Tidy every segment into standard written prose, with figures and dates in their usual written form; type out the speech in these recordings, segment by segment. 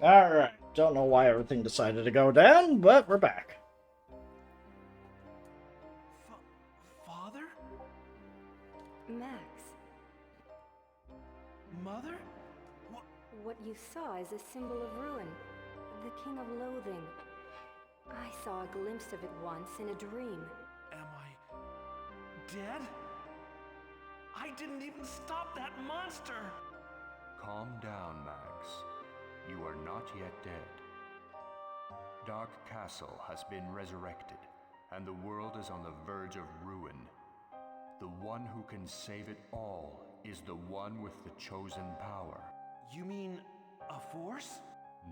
Alright, don't know why everything decided to go down, but we're back. Father? Max, Mother? what you saw is a symbol of ruin, the King of Loathing. I saw a glimpse of it once in a dream. Am I dead? I didn't even stop that monster! Calm down, Max. You are not yet dead. Dark Castle has been resurrected, and the world is on the verge of ruin. The one who can save it all is the one with the chosen power. You mean a force?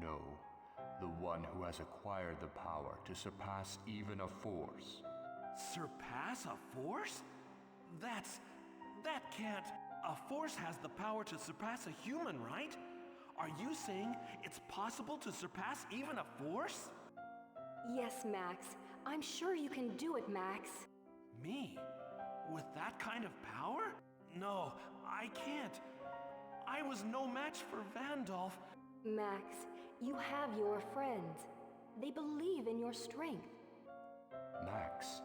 No, the one who has acquired the power to surpass even a force. Surpass a force? That can't... A force has the power to surpass a human, right? Are you saying it's possible to surpass even a force? Yes, Max. I'm sure you can do it, Max. Me? With that kind of power? No, I can't. I was no match for Vandolph. Max, you have your friends. They believe in your strength. Max,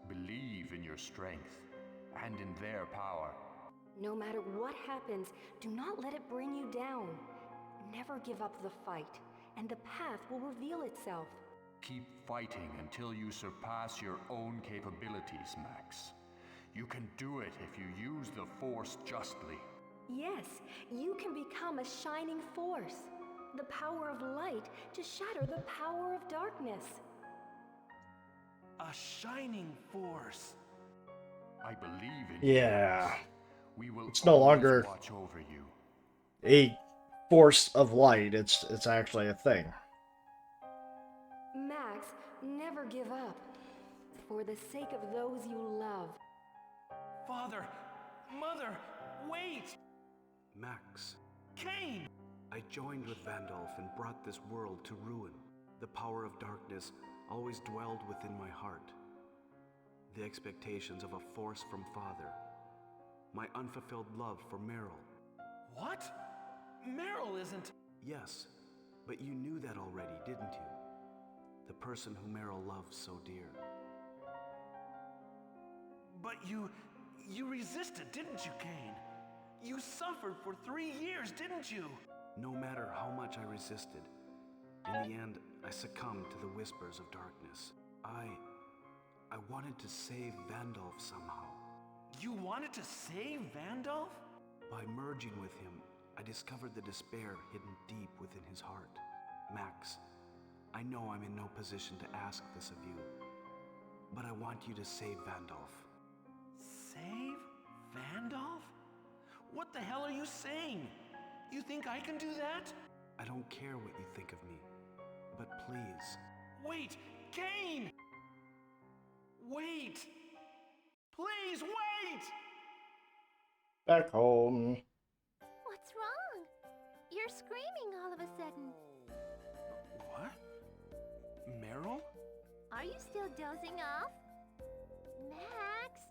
believe in your strength and in their power. No matter what happens, do not let it bring you down. Never give up the fight, and the path will reveal itself. Keep fighting until you surpass your own capabilities, Max. You can do it if you use the Force justly. Yes, you can become a shining force. The power of light to shatter the power of darkness. A shining force. I believe in you. Yeah. We will It's no always longer watch over you. a force of light. It's actually a thing. Max, never give up. For the sake of those you love. Father, Mother, wait! Max, Cain! I joined with Vandolph and brought this world to ruin. The power of darkness always dwelled within my heart. The expectations of a force from Father. My unfulfilled love for Meryl. What? Meryl isn't... Yes, but you knew that already, didn't you? The person who Meryl loves so dear. But you resisted, didn't you, Cain? You suffered for 3 years, didn't you? No matter how much I resisted, in the end, I succumbed to the whispers of darkness. I wanted to save Vandolph somehow. You wanted to save Vandolph? By merging with him, I discovered the despair hidden deep within his heart. Max, I know I'm in no position to ask this of you, but I want you to save Vandolph. Save Vandolph? What the hell are you saying? You think I can do that? I don't care what you think of me, but please. Wait! Cain! Wait! Please wait! Back home. What's wrong? You're screaming all of a sudden. What? Meryl? Are you still dozing off? Max?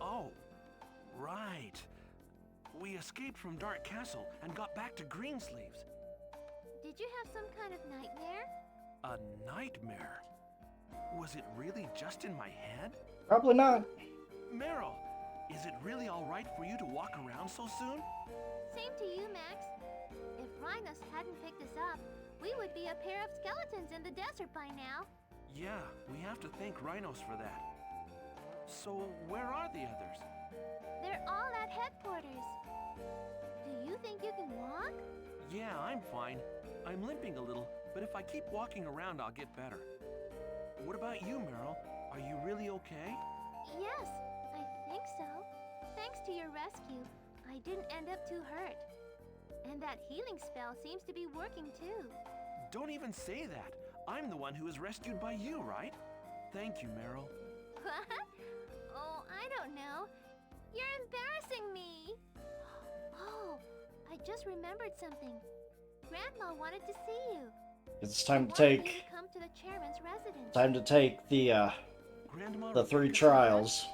Oh, right. We escaped from Dark Castle and got back to Greensleeves. Did you have some kind of nightmare? A nightmare? Was it really just in my head? Probably not. Meryl, is it really all right for you to walk around so soon? Same to you, Max. If rhinos hadn't picked us up, we would be a pair of skeletons in the desert by now. Yeah, we have to thank rhinos for that. So, where are the others? They're all at headquarters. Do you think you can walk? Yeah, I'm fine. I'm limping a little, but if I keep walking around, I'll get better. What about you, Meryl? Are you really okay? Yes, I think so. Thanks to your rescue, I didn't end up too hurt. And that healing spell seems to be working too. Don't even say that. I'm the one who was rescued by you, right? Thank you, Meryl. What? Oh, I don't know. You're embarrassing me. Oh, I just remembered something. Grandma wanted to see you. It's time to Wanted you take to come to the chairman's residence. the Grandma the 3 trials.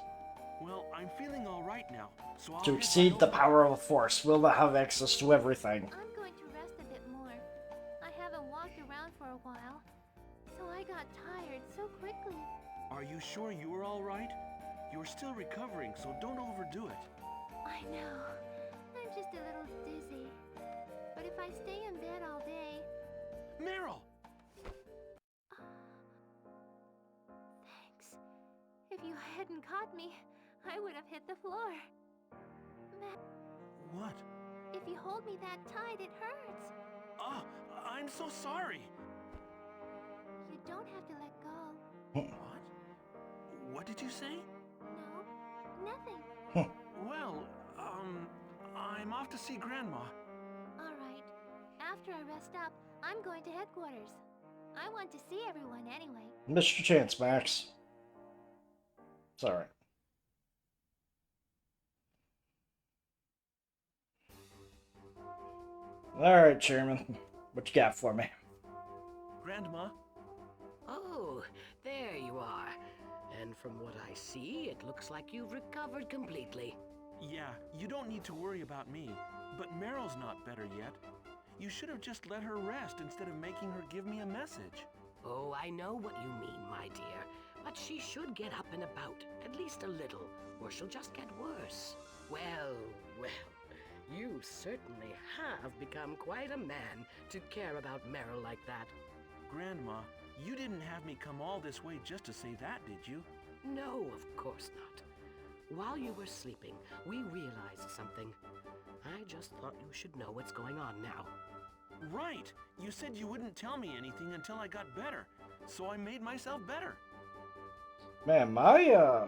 Well, I'm feeling all right now, so I'll To head exceed right the over. power of a force, will they have access to everything? I'm going to rest a bit more. I haven't walked around for a while, so I got tired so quickly. Are you sure you are all right? You're still recovering, so don't overdo it. I know. I'm just a little dizzy. But if I stay in bed all day... Meryl! Thanks. If you hadn't caught me, I would have hit the floor. What? If you hold me that tight, it hurts. Oh, I'm so sorry. You don't have to let go. What? What did you say? No, nothing. Well, I'm off to see Grandma. All right. After I rest up, I'm going to headquarters. I want to see everyone anyway. Missed your chance, Max. It's alright. Alright, Chairman. What you got for me? Grandma? Oh, there you are. And from what I see, it looks like you've recovered completely. Yeah, you don't need to worry about me, but Meryl's not better yet. You should have just let her rest instead of making her give me a message. Oh, I know what you mean, my dear. But she should get up and about, at least a little, or she'll just get worse. Well, you certainly have become quite a man to care about Meryl like that. Grandma, you didn't have me come all this way just to say that, did you? No, of course not. While you were sleeping, we realized something. I just thought you should know what's going on now. Right! You said you wouldn't tell me anything until I got better, so I made myself better. Man, my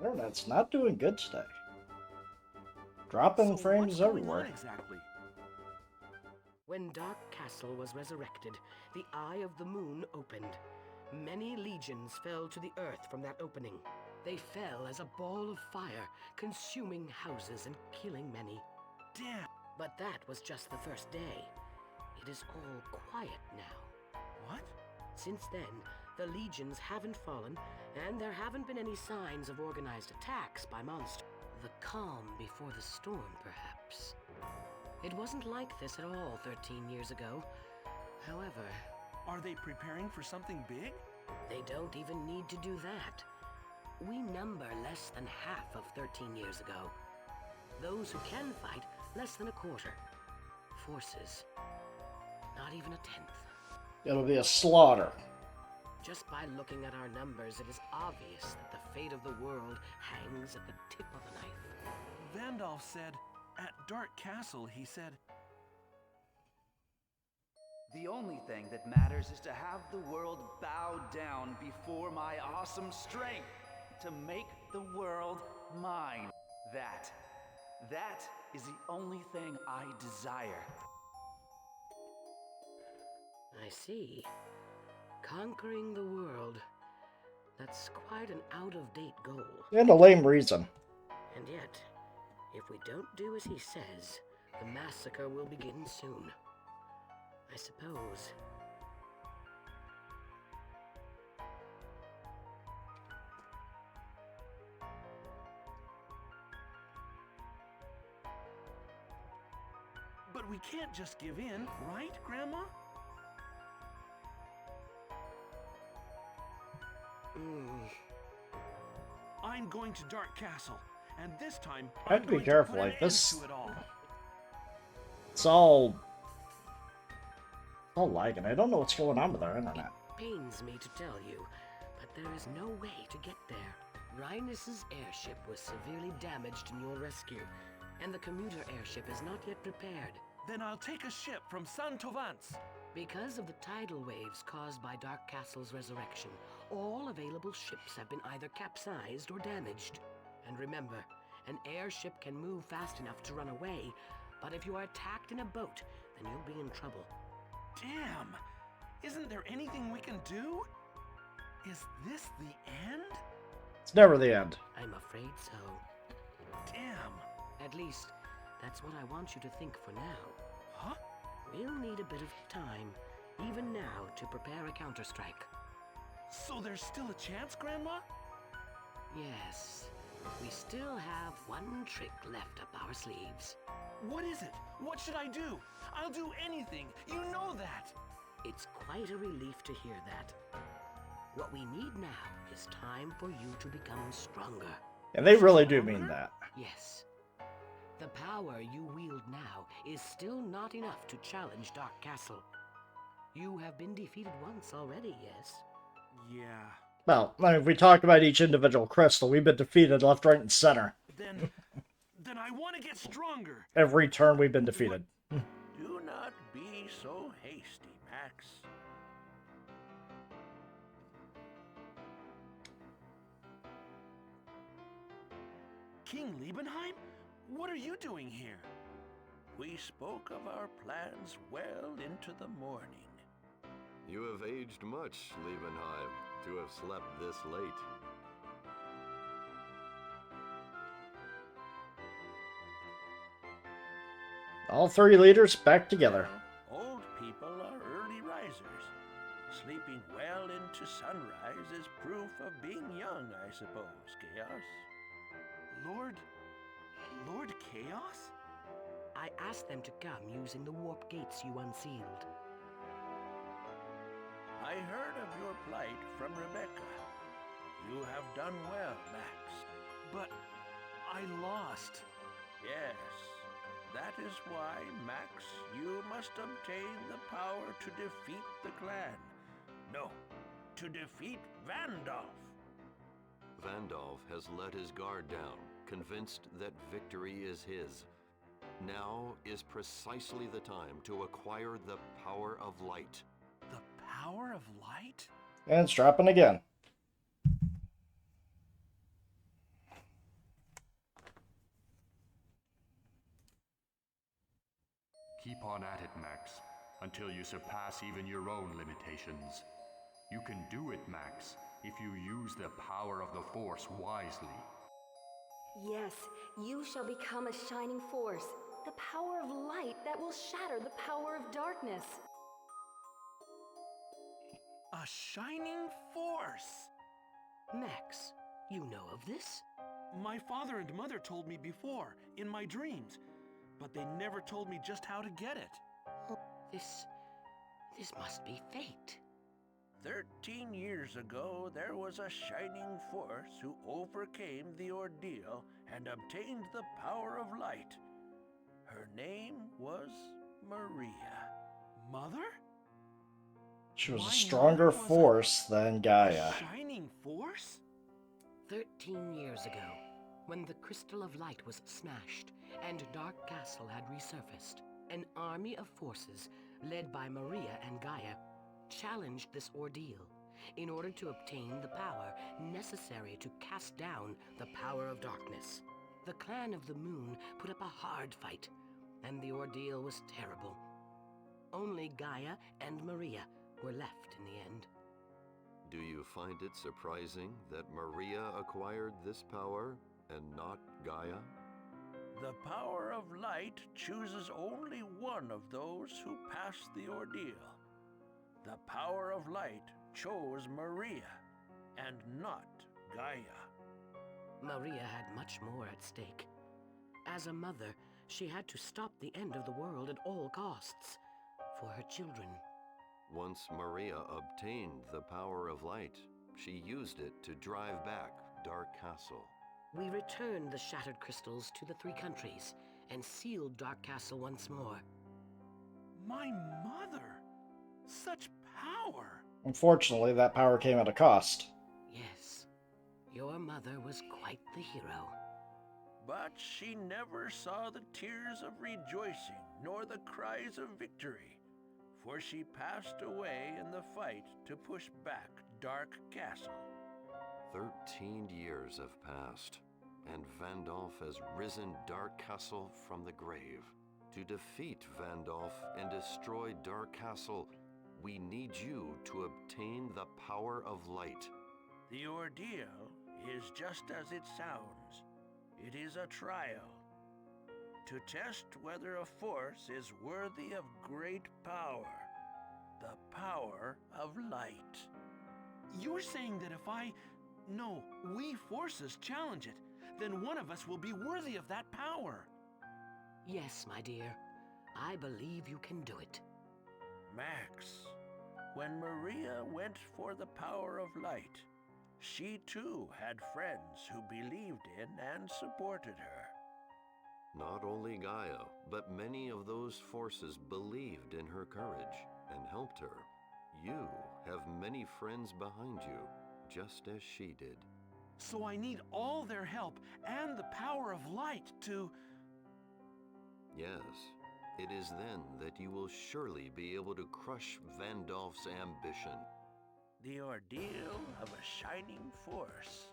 internet's not doing good today. Dropping So frames what's going everywhere. on exactly? When Dark Castle was resurrected, the Eye of the Moon opened. Many legions fell to the earth from that opening. They fell as a ball of fire, consuming houses and killing many. Damn! But that was just the first day. It is all quiet now. What? Since then, the legions haven't fallen, and there haven't been any signs of organized attacks by monsters. The calm before the storm, perhaps. It wasn't like this at all 13 years ago. However, Are they preparing for something big? they don't even need to do that. We number less than half of 13 years ago. Those who can fight, less than a quarter. Forces, not even a tenth. It'll be a slaughter. Just by looking at our numbers, it is obvious that the fate of the world hangs at the tip of a knife. Vandolph said, at Dark Castle, he said, The only thing that matters is to have the world bow down before my awesome strength, to make the world mine. That is the only thing I desire. I see. Conquering the world. That's quite an out-of-date goal. And a lame reason. And yet, if we don't do as he says, the massacre will begin soon. I suppose. but we can't just give in, right, Grandma? I'm going to Dark Castle, and this time I have I'm to be going careful, to put like an end this. to it all. It's all lagging. I don't know what's going on with our internet. Pains me to tell you, but there is no way to get there. Rhinus's airship was severely damaged in your rescue, and the commuter airship is not yet prepared. Then I'll take a ship from San Tovance. Because of the tidal waves caused by Dark Castle's resurrection, all available ships have been either capsized or damaged. And remember, an airship can move fast enough to run away, but if you are attacked in a boat, then you'll be in trouble. Damn! Isn't there anything we can do? Is this the end? It's never the end. I'm afraid so. Damn! At least, that's what I want you to think for now. Huh? We'll need a bit of time, even now, to prepare a counterstrike. So there's still a chance, Grandma? Yes, We still have one trick left up our sleeves. What is it? What should I do? I'll do anything. You know that. It's quite a relief to hear that. What we need now is time for you to become stronger. And they really do mean that. Yes. The power you wield now is still not enough to challenge Dark Castle. You have been defeated once already, yes? Yeah. Well, I mean, if we talk about each individual crystal, we've been defeated left, right, and center. Then I want to get stronger. Every turn we've been defeated. Do not be so hasty, Max. King Liebenheim? What are you doing here? We spoke of our plans well into the morning. You have aged much, Liebenheim, to have slept this late. All three leaders back together. Old people are early risers. Sleeping well into sunrise is proof of being young, I suppose, Chaos. Lord Chaos? I asked them to come using the warp gates you unsealed. I heard of your plight from Rebecca. You have done well, Max. But I lost. Yes, that is why, Max, you must obtain the power to defeat the clan. No, to defeat Vandolph. Vandolph has let his guard down, convinced that victory is his. Now is precisely the time to acquire the power of light. The power of light? And it's dropping again. Keep on at it, Max, until you surpass even your own limitations. You can do it, Max, if you use the power of the Force wisely. Yes, you shall become a shining force, the power of light that will shatter the power of darkness. A shining force! Max, you know of this? My father and mother told me before, in my dreams, but they never told me just how to get it. This must be fate. 13 years ago, there was a shining force who overcame the ordeal and obtained the power of light. Her name was Maria. Mother? She was My a stronger mother was force than Gaia. A shining force? 13 years ago, when the Crystal of Light was smashed and Dark Castle had resurfaced, an army of forces, led by Maria and Gaia, challenged this ordeal in order to obtain the power necessary to cast down the power of darkness. The Clan of the Moon put up a hard fight, and the ordeal was terrible. Only Gaia and Maria were left in the end. Do you find it surprising that Maria acquired this power and not Gaia? The power of light chooses only one of those who pass the ordeal. The power of light chose Maria, and not Gaia. Maria had much more at stake. As a mother, she had to stop the end of the world at all costs, for her children. Once Maria obtained the power of light, she used it to drive back Dark Castle. We returned the shattered crystals to the three countries and sealed Dark Castle once more. My mother! Such power! Unfortunately, that power came at a cost. Yes, your mother was quite the hero. But she never saw the tears of rejoicing nor the cries of victory, for she passed away in the fight to push back Dark Castle. 13 years have passed, and Vandolph has risen Dark Castle from the grave. To defeat Vandolph and destroy Dark Castle, we need you to obtain the power of light. The ordeal is just as it sounds. It is a trial to test whether a force is worthy of great power, the power of light. You're saying that if we forces challenge it, then one of us will be worthy of that power. Yes, my dear. I believe you can do it. Max, when Maria went for the power of light, she too had friends who believed in and supported her. Not only Gaia, but many of those forces believed in her courage and helped her. You have many friends behind you, just as she did. So I need all their help and the power of light to... Yes, it is then that you will surely be able to crush Vandolph's ambition. The ordeal of a shining force.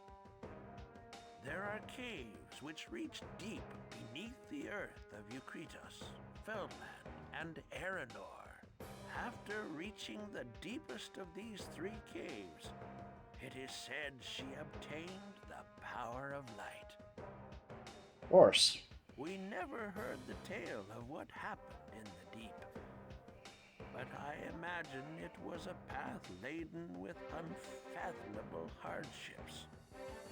There are caves which reach deep beneath the earth of Eucritos, Feldland, and Aranor. After reaching the deepest of these 3 caves, it is said she obtained the power of light. Of course. We never heard the tale of what happened in the deep, but I imagine it was a path laden with unfathomable hardships.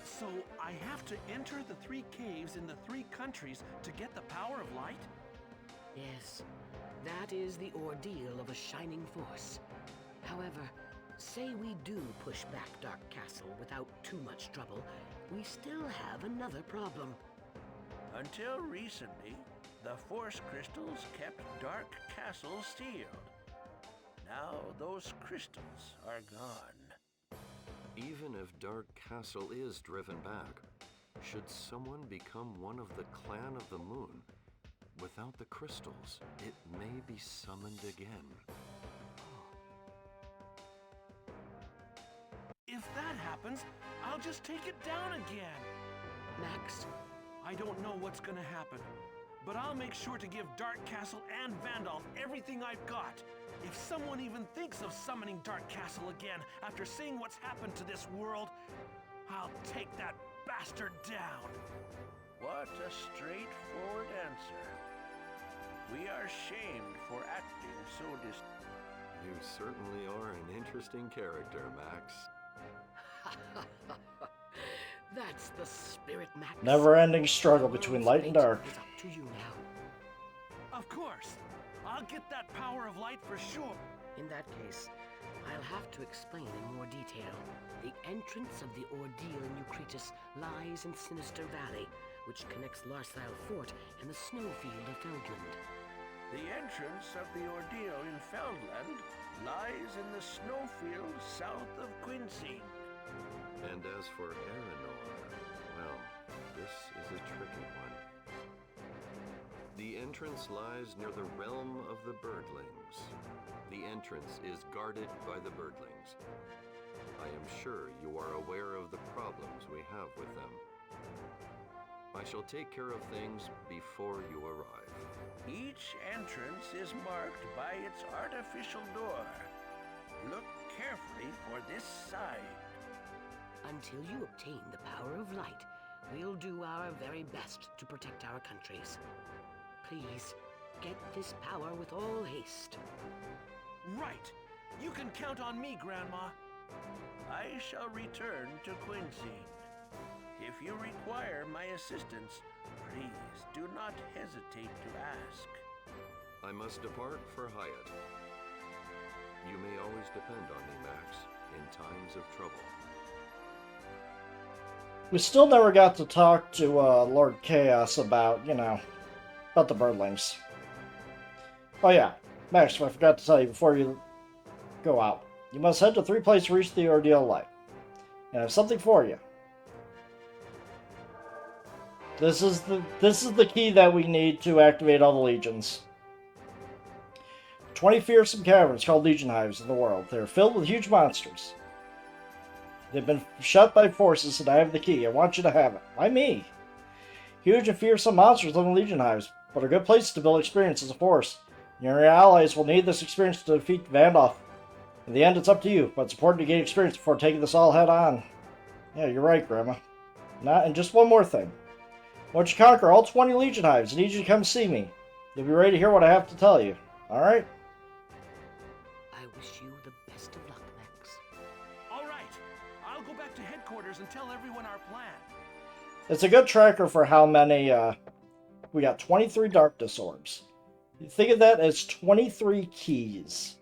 So I have to enter the 3 caves in the 3 countries to get the power of light? Yes, that is the ordeal of a shining force. However, say we do push back Dark Castle without too much trouble, we still have another problem. Until recently, the Force crystals kept Dark Castle sealed. Now those crystals are gone. Even if Dark Castle is driven back, should someone become one of the Clan of the Moon, without the crystals, it may be summoned again. If that happens, I'll just take it down again. Max, I don't know what's gonna happen, but I'll make sure to give Dark Castle and Vandolph everything I've got. If someone even thinks of summoning Dark Castle again after seeing what's happened to this world, I'll take that bastard down. What a straightforward answer. We are shamed for acting so You certainly are an interesting character, Max. that's the spirit, Max. Never-ending struggle between light and dark. It's up to you now. Of course. I'll get that power of light for sure. In that case, I'll have to explain in more detail. The entrance of the ordeal in Eucritos lies in Sinister Valley, which connects Larsile Fort and the snowfield of Feldland. The entrance of the ordeal in Feldland lies in the snowfield south of Quincy. And as for Aranor, well, this is a tricky one. The entrance lies near the realm of the birdlings. The entrance is guarded by the birdlings. I am sure you are aware of the problems we have with them. I shall take care of things before you arrive. Each entrance is marked by its artificial door. Look carefully for this sign. Until you obtain the power of light, we'll do our very best to protect our countries. Please, get this power with all haste. Right. You can count on me, Grandma. I shall return to Quincy. If you require my assistance, please do not hesitate to ask. I must depart for Hyatt. You may always depend on me, Max, in times of trouble. We still never got to talk to Lord Chaos about, about the birdlings. Oh yeah, Max, I forgot to tell you before you go out. You must head to 3 places to reach the ordeal light. And I have something for you. This is the key that we need to activate all the legions. 20 fearsome caverns called legion hives in the world. They are filled with huge monsters. They've been shut by forces, and I have the key. I want you to have it. Why me? Huge and fearsome monsters live in legion hives, but are good places to build experience as a force. Your allies will need this experience to defeat Vandolph. In the end, it's up to you, but it's important to gain experience before taking this all head on. Yeah, you're right, Grandma. And just one more thing. Once you conquer all 20 legion hives, I need you to come see me. You'll be ready to hear what I have to tell you. Alright? I wish you the best of luck, Max. All right. I'll go back to headquarters and tell everyone our plan. It's a good tracker for how many, we got 23 darkness orbs. You think of that as 23 keys.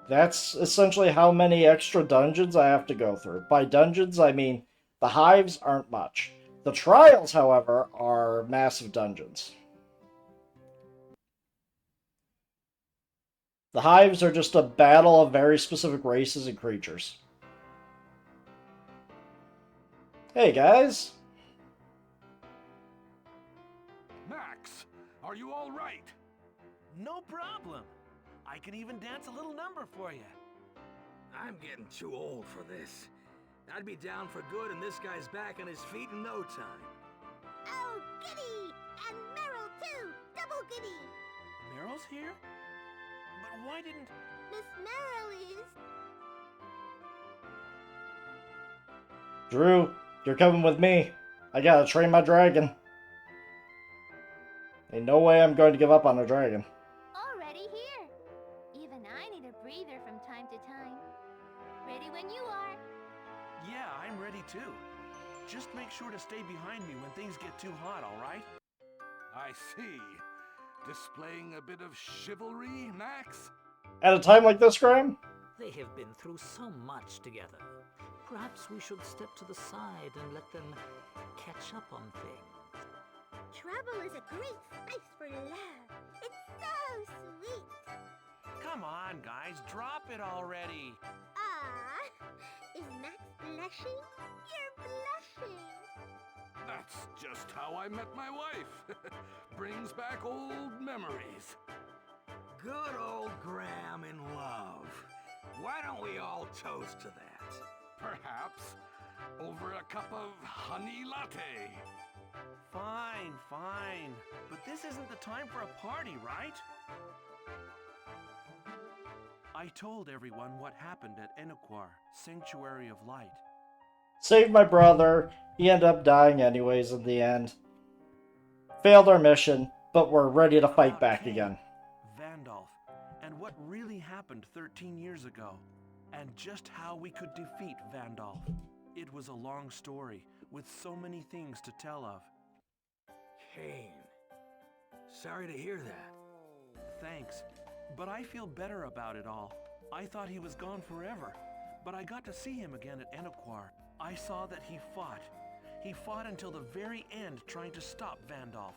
That's essentially how many extra dungeons I have to go through. By dungeons, I mean the hives aren't much. The trials, however, are massive dungeons. The hives are just a battle of very specific races and creatures. Hey, guys. Max, are you all right? No problem. I can even dance a little number for you. I'm getting too old for this. I'd be down for good and this guy's back on his feet in no time. Oh, goody! And Meryl, too! Double goody! Meryl's here? But why didn't... Miss Meryl is... Drew, you're coming with me. I gotta train my dragon. Ain't no way I'm going to give up on a dragon. already here. Even I need a breather from time to time. Ready when you are. Yeah, I'm ready too. Just make sure to stay behind me when things get too hot, all right? I see. Displaying a bit of chivalry, Max? At a time like this, Graham? They have been through so much together. Perhaps we should step to the side and let them catch up on things. Trouble is a great spice for love. It's so sweet. Come on, guys, drop it already. Ah, is Max blushing? You're blushing. That's just how I met my wife. Brings back old memories. Good old Graham in love. Why don't we all toast to that? Perhaps over a cup of honey latte. Fine, fine. But this isn't the time for a party, right? I told everyone what happened at Enoquar, Sanctuary of Light. Saved my brother. He ended up dying anyways in the end. Failed our mission, but we're ready to fight back again. Vandolph, and what really happened 13 years ago, and just how we could defeat Vandolph. It was a long story, with so many things to tell of. Kane. Sorry to hear that. Thanks, but I feel better about it all. I thought he was gone forever, but I got to see him again at Enoquar. I saw that he fought. He fought until the very end trying to stop Vandolph.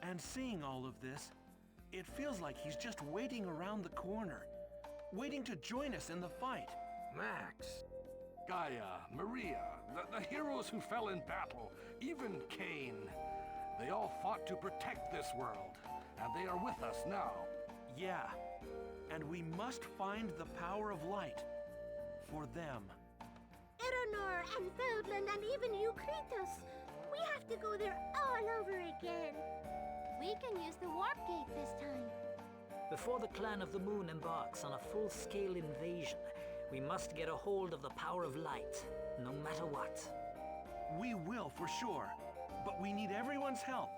And seeing all of this, it feels like he's just waiting around the corner, waiting to join us in the fight. Max, Gaia, Maria, the heroes who fell in battle, even Kane. They all fought to protect this world, and they are with us now. Yeah, and we must find the power of light for them. Eleanor and Feldland and even you, Kratos. We have to go there all over again. We can use the warp gate this time. Before the Clan of the Moon embarks on a full-scale invasion, we must get a hold of the power of light, no matter what. We will, for sure. But we need everyone's help.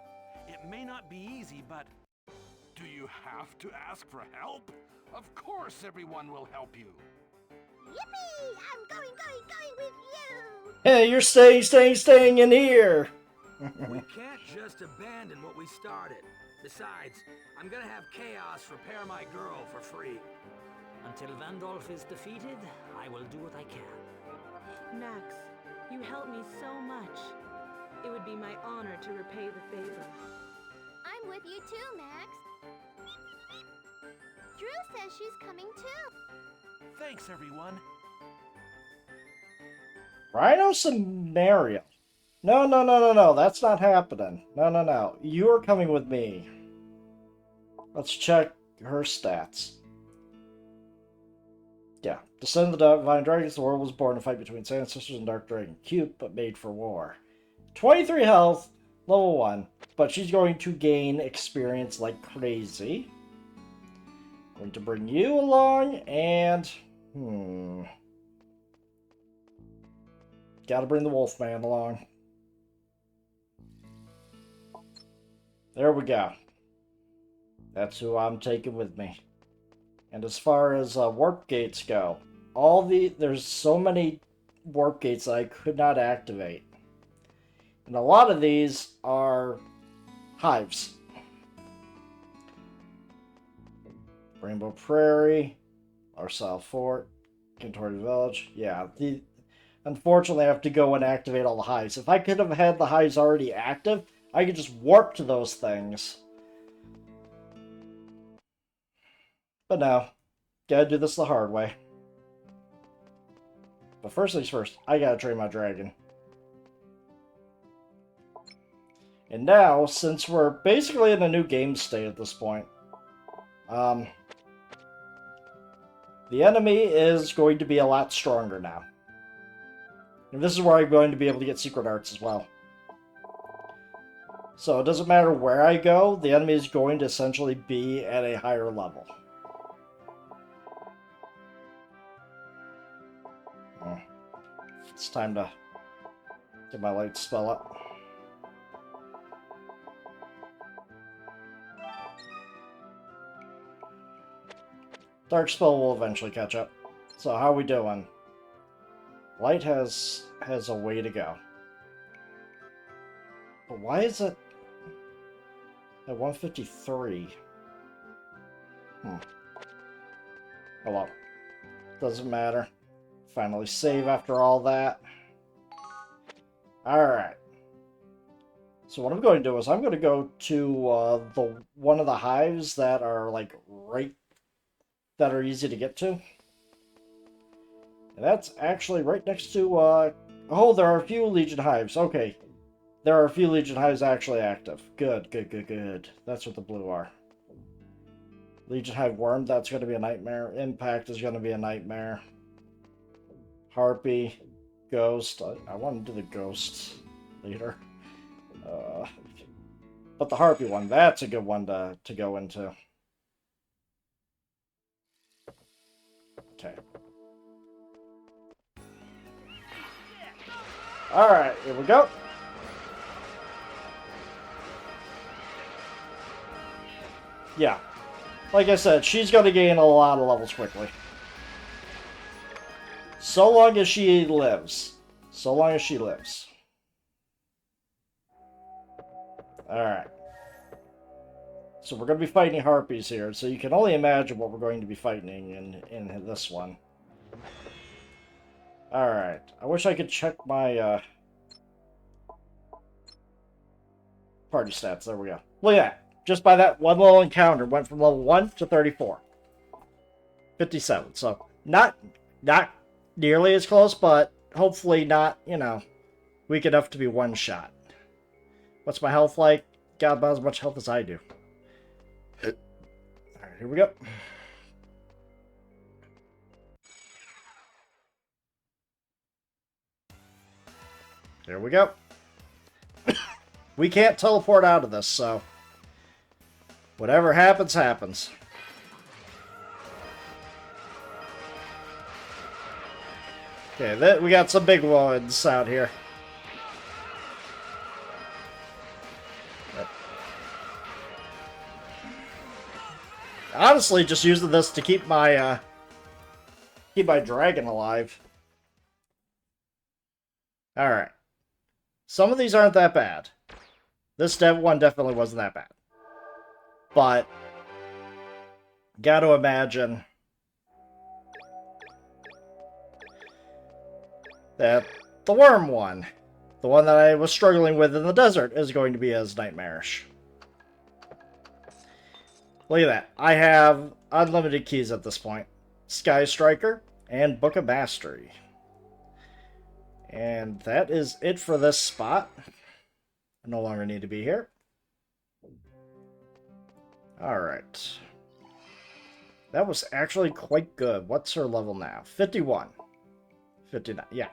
It may not be easy, but... Do you have to ask for help? Of course everyone will help you. Yippee! I'm going with you! Hey, you're staying in here! We can't just abandon what we started. Besides, I'm gonna have Chaos repair my girl for free. Until Vandolph is defeated, I will do what I can. Max, you helped me so much. It would be my honor to repay the favor. I'm with you too, Max. Drew says she's coming too. Thanks, everyone. Rhino scenario. No. That's not happening. No. You are coming with me. Let's check her stats. Yeah. Descend of the Divine Dragons, the world was born to fight between Sand Sisters and Dark Dragon. Cute, but made for war. 23 health, level 1. But she's going to gain experience like crazy. Going to bring you along, and... Gotta bring the Wolfman along. There we go. That's who I'm taking with me. And as far as warp gates go, there's so many warp gates that I could not activate. And a lot of these are hives. Rainbow Prairie, Arsal Fort, Kentori Village. Yeah, unfortunately I have to go and activate all the hives. If I could have had the hives already active, I could just warp to those things. But no, gotta do this the hard way. But first things first, I gotta train my dragon. And now, since we're basically in a new game state at this point, the enemy is going to be a lot stronger now. And this is where I'm going to be able to get secret arts as well. So it doesn't matter where I go, the enemy is going to essentially be at a higher level. Oh. It's time to get my light spell up. Dark spell will eventually catch up. So how are we doing? Light has a way to go. But why is it at 153? Oh well. Doesn't matter. Finally save after all that. Alright. So what I'm going to do is I'm going to go to one of the hives that are like that are easy to get to. And that's actually right next to oh, there are a few Legion hives. Okay. There are a few Legion hives actually active. Good, good, good, good. That's what the blue are. Legion hive worm, that's going to be a nightmare. Impact is going to be a nightmare. Harpy, ghost. I want to do the ghost later. But the harpy one, that's a good one to go into. Okay. Alright, here we go. Yeah. Like I said, she's going to gain a lot of levels quickly. So long as she lives. So long as she lives. Alright. So we're going to be fighting harpies here, so you can only imagine what we're going to be fighting in this one. Alright. I wish I could check my party stats. There we go. Look at that. Just by that one little encounter, went from level 1 to 34. 57. So, not nearly as close, but hopefully not, you know, weak enough to be one shot. What's my health like? Got about as much health as I do. Alright, here we go. Here we go. We can't teleport out of this, so whatever happens, happens. Okay, we got some big ones out here. Honestly, just using this to keep my dragon alive. Alright. Some of these aren't that bad. This one definitely wasn't that bad. But gotta imagine that the worm one, the one that I was struggling with in the desert, is going to be as nightmarish. Look at that. I have unlimited keys at this point. Sky Striker and Book of Mastery. And that is it for this spot. I no longer need to be here. Alright. That was actually quite good. What's her level now? 51. 59, yeah.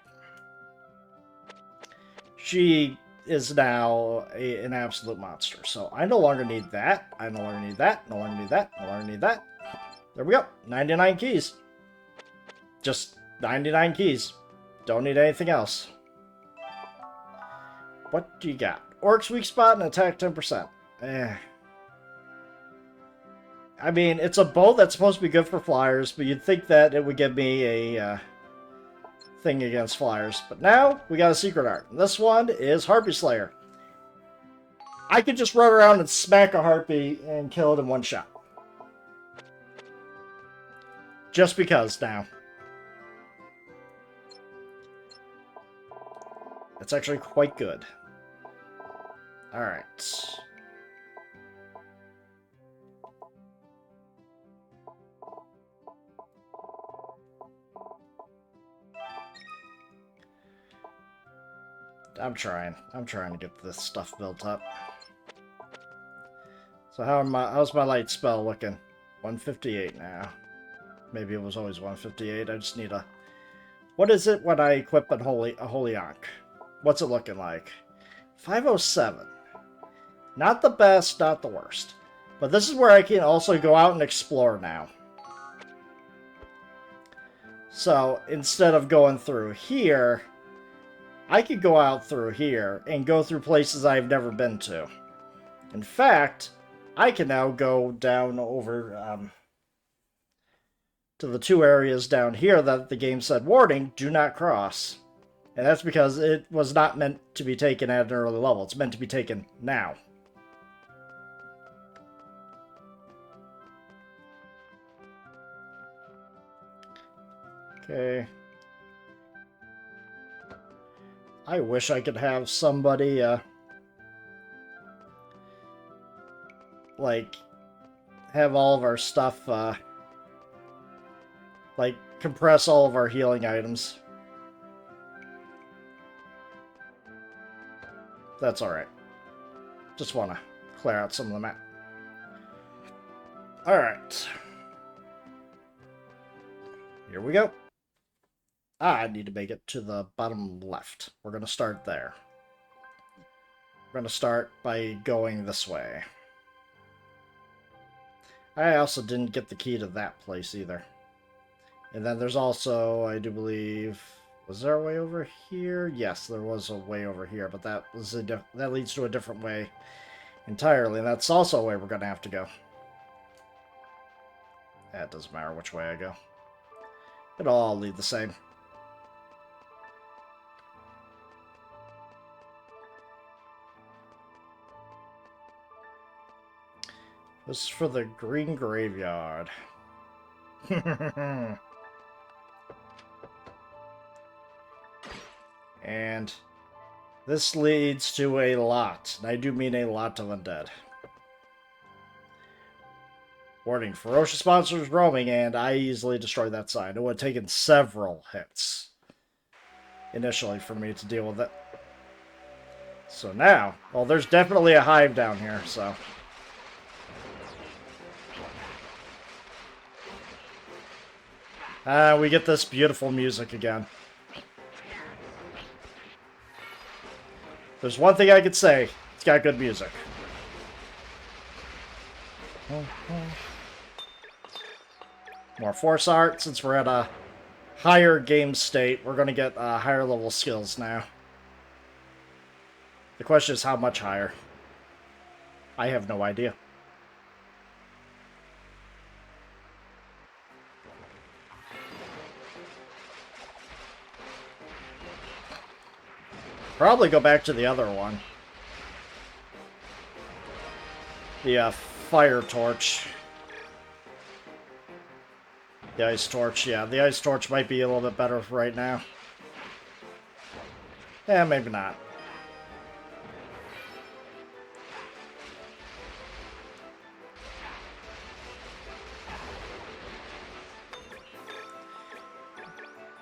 She is now an absolute monster. So I no longer need that. I no longer need that. No longer need that. No longer need that. There we go. 99 keys. Just 99 keys. Don't need anything else. What do you got? Orc's weak spot and attack 10%. I mean, it's a bow that's supposed to be good for flyers, but you'd think that it would give me a thing against flyers. But now, we got a secret art. This one is Harpy Slayer. I could just run around and smack a harpy and kill it in one shot. Just because now. It's actually quite good. Alright. I'm trying to get this stuff built up. So how's my light spell looking? 158 now. Maybe it was always 158. I just need a... What is it when I equip a Holy Ankh? What's it looking like? 507. Not the best, not the worst. But this is where I can also go out and explore now. So, instead of going through here, I could go out through here and go through places I've never been to. In fact, I can now go down over to the two areas down here that the game said, warning, do not cross. And that's because it was not meant to be taken at an early level. It's meant to be taken now. Okay. I wish I could have somebody, like, have all of our stuff, like, compress all of our healing items. That's alright. Just want to clear out some of the map. Alright. Here we go. I need to make it to the bottom left. We're going to start there. We're going to start by going this way. I also didn't get the key to that place either. And then there's also, I do believe... Was there a way over here? Yes, there was a way over here, but that leads to a different way entirely, and that's also a way we're going to have to go. It doesn't matter which way I go. It'll all lead the same. This is for the Green Graveyard. And this leads to a lot, and I do mean a lot of undead. Warning, ferocious monsters roaming, and I easily destroyed that sign. It would have taken several hits initially for me to deal with it. So now, well, there's definitely a hive down here, so... we get this beautiful music again. There's one thing I could say. It's got good music. More force art. Since we're at a higher game state, we're going to get higher level skills now. The question is how much higher? I have no idea. Probably go back to the other one. The fire torch. The ice torch, yeah. The ice torch might be a little bit better right now. Yeah, maybe not.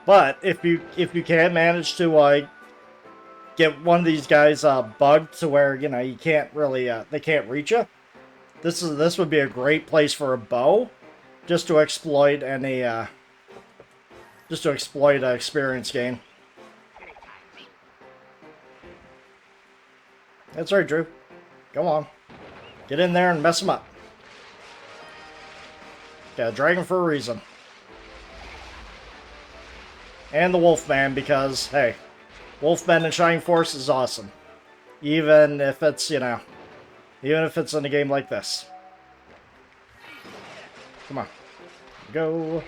But if you can manage to get one of these guys bugged to where, you know, you can't really they can't reach you, this would be a great place for a bow, just to exploit any experience gain. That's right, Drew. Go on, get in there and mess them up. Got a dragon for a reason. And the Wolfman, because, hey, Wolfman and Shining Force is awesome. Even if it's, you know, even if it's in a game like this. Come on. Go.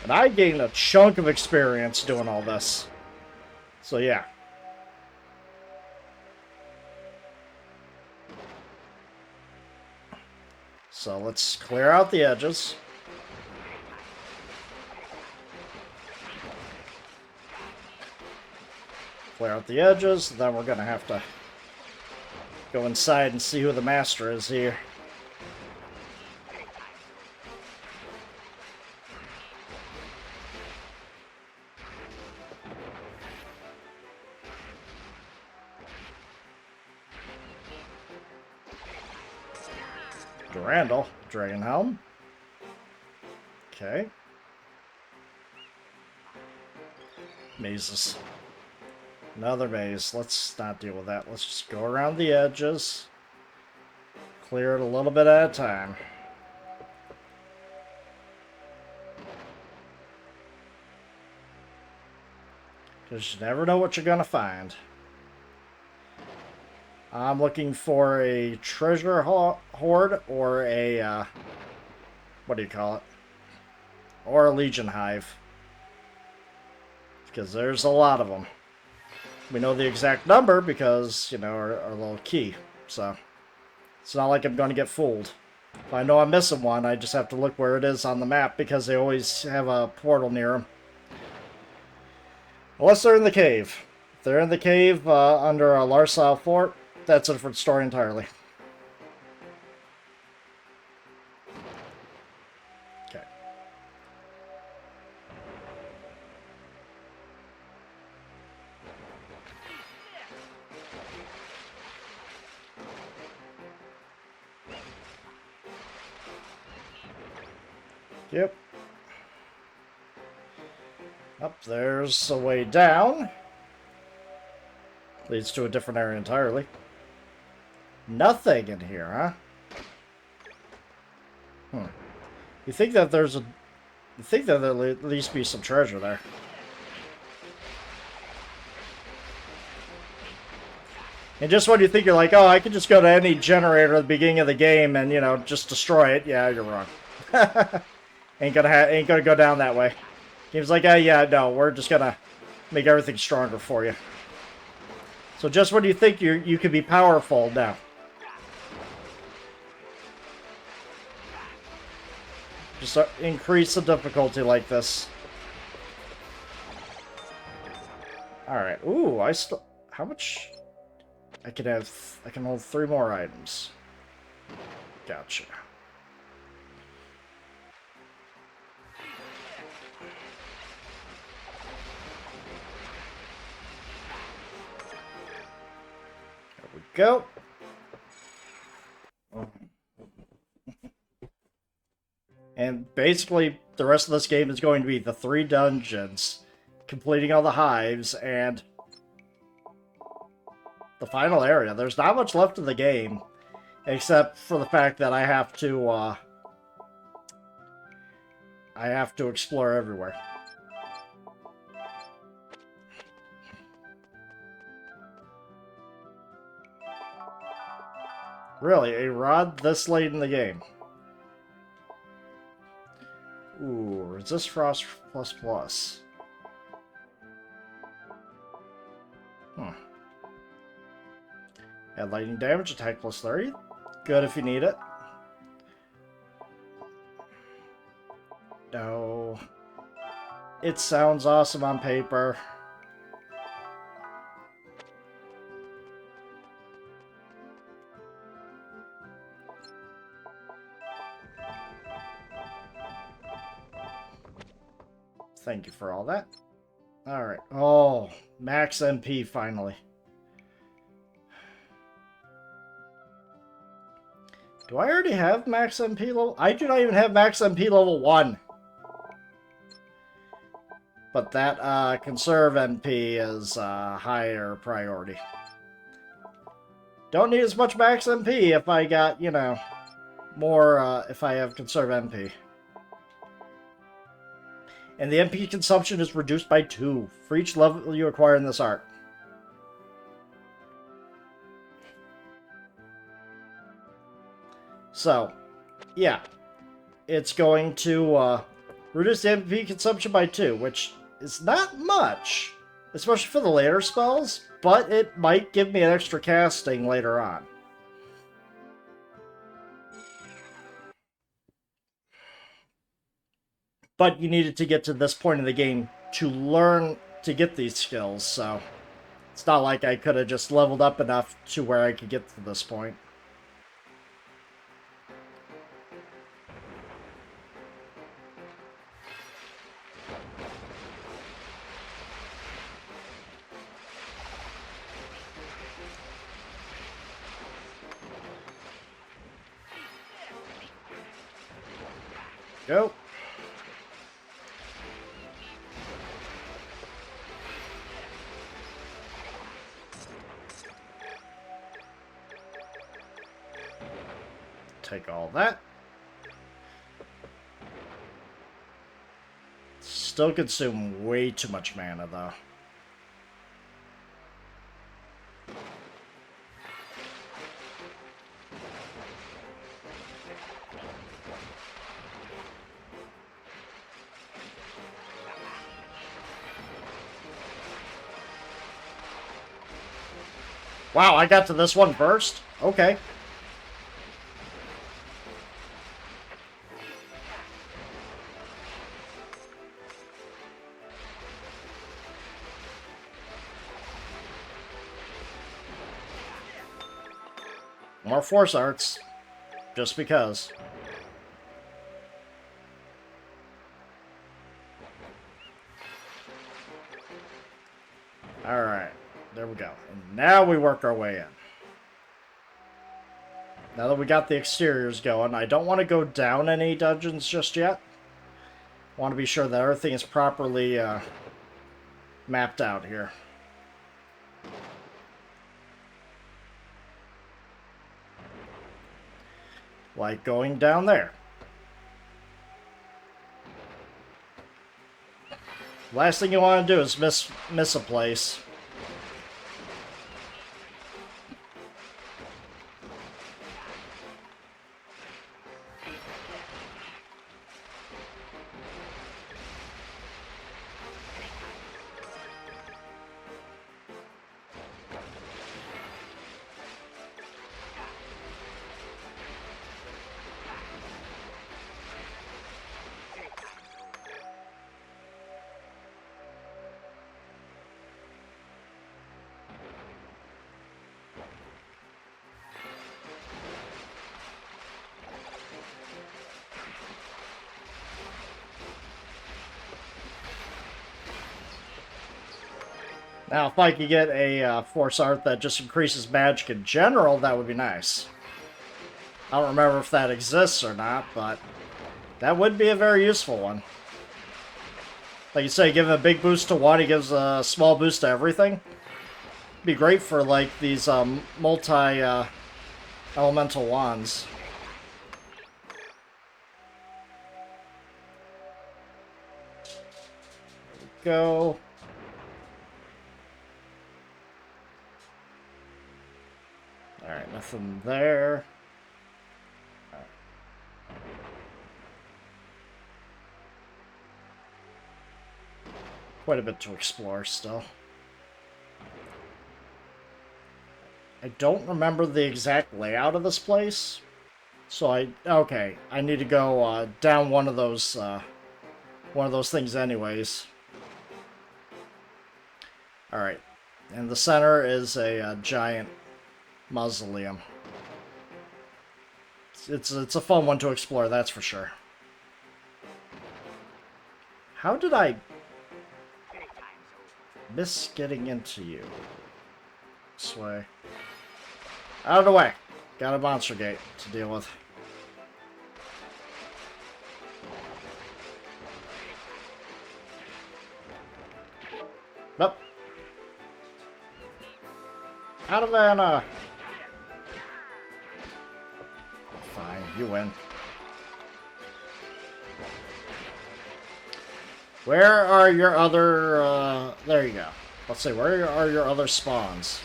And I gained a chunk of experience doing all this. So yeah. So let's clear out the edges. Clear out the edges, then we're gonna have to go inside and see who the master is here. Durandal, Dragonhelm. Okay. Mazes. Another maze. Let's not deal with that. Let's just go around the edges. Clear it a little bit at a time. Because you never know what you're going to find. I'm looking for a treasure hoard or a, what do you call it? Or a legion hive. Because there's a lot of them. We know the exact number because, you know, our little key. So, it's not like I'm going to get fooled. If I know I'm missing one, I just have to look where it is on the map because they always have a portal near them. Unless they're in the cave. If they're in the cave under a Larsile fort, that's a different story entirely. Okay. Yep. Up there's a way down. Leads to a different area entirely. Nothing in here, huh? You think that there'll at least be some treasure there. And just when you think you're like, oh, I could just go to any generator at the beginning of the game and, you know, just destroy it. Yeah, you're wrong. ain't gonna go down that way. Game's like, oh yeah, no, we're just gonna make everything stronger for you. So just when you think you could be powerful, now. Just increase the difficulty like this. Alright, ooh, how much? I can hold 3 more items. Gotcha. There we go. And basically, the rest of this game is going to be the 3 dungeons, completing all the hives, and the final area. There's not much left of the game, except for the fact that I have to explore everywhere. Really, a rod this late in the game. Ooh, resist frost ++. Add lightning damage, attack +30. Good if you need it. No. It sounds awesome on paper. Thank you for all that. Alright. Oh, max MP finally. Do I already have max MP level? I do not even have max MP level 1. But that conserve MP is higher priority. Don't need as much max MP if I got, you know, more if I have conserve MP. And the MP consumption is reduced by 2 for each level you acquire in this art. So, yeah. It's going to Reduce the MP consumption by 2, which is not much, especially for the later spells, but it might give me an extra casting later on. But you needed to get to this point in the game to learn to get these skills, so it's not like I could have just leveled up enough to where I could get to this point. Go. Take all that. Still consume way too much mana, though. Wow, I got to this one first? Okay. More force arts. Just because. Alright. There we go. And now we work our way in. Now that we got the exteriors going, I don't want to go down any dungeons just yet. I want to be sure that everything is properly mapped out here. Like going down there. Last thing you want to do is miss a place. Now, if I could get a force art that just increases magic in general, that would be nice. I don't remember if that exists or not, but that would be a very useful one. Like you say, give him a big boost to one, he gives a small boost to everything. Be great for, like, these multi-elemental wands. There we go. Alright, nothing there. Right. Quite a bit to explore still. I don't remember the exact layout of this place. So I need to go down one of those things anyways. Alright. In the center is a giant mausoleum. It's a fun one to explore, that's for sure. How did I miss getting into you? This way. Out of the way. Got a monster gate to deal with. Nope. Out of mana. Fine, you win. Where are your other, there you go. Let's see, where are your other spawns?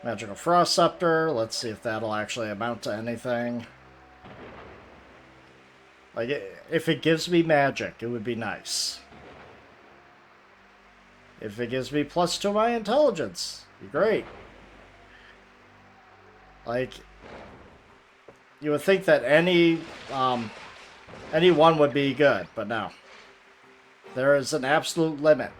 Magical Frost Scepter, let's see if that'll actually amount to anything. Like, if it gives me magic, it would be nice. If it gives me plus 2 my intelligence, it'd be great. Like, you would think that any one would be good, but no. There is an absolute limit.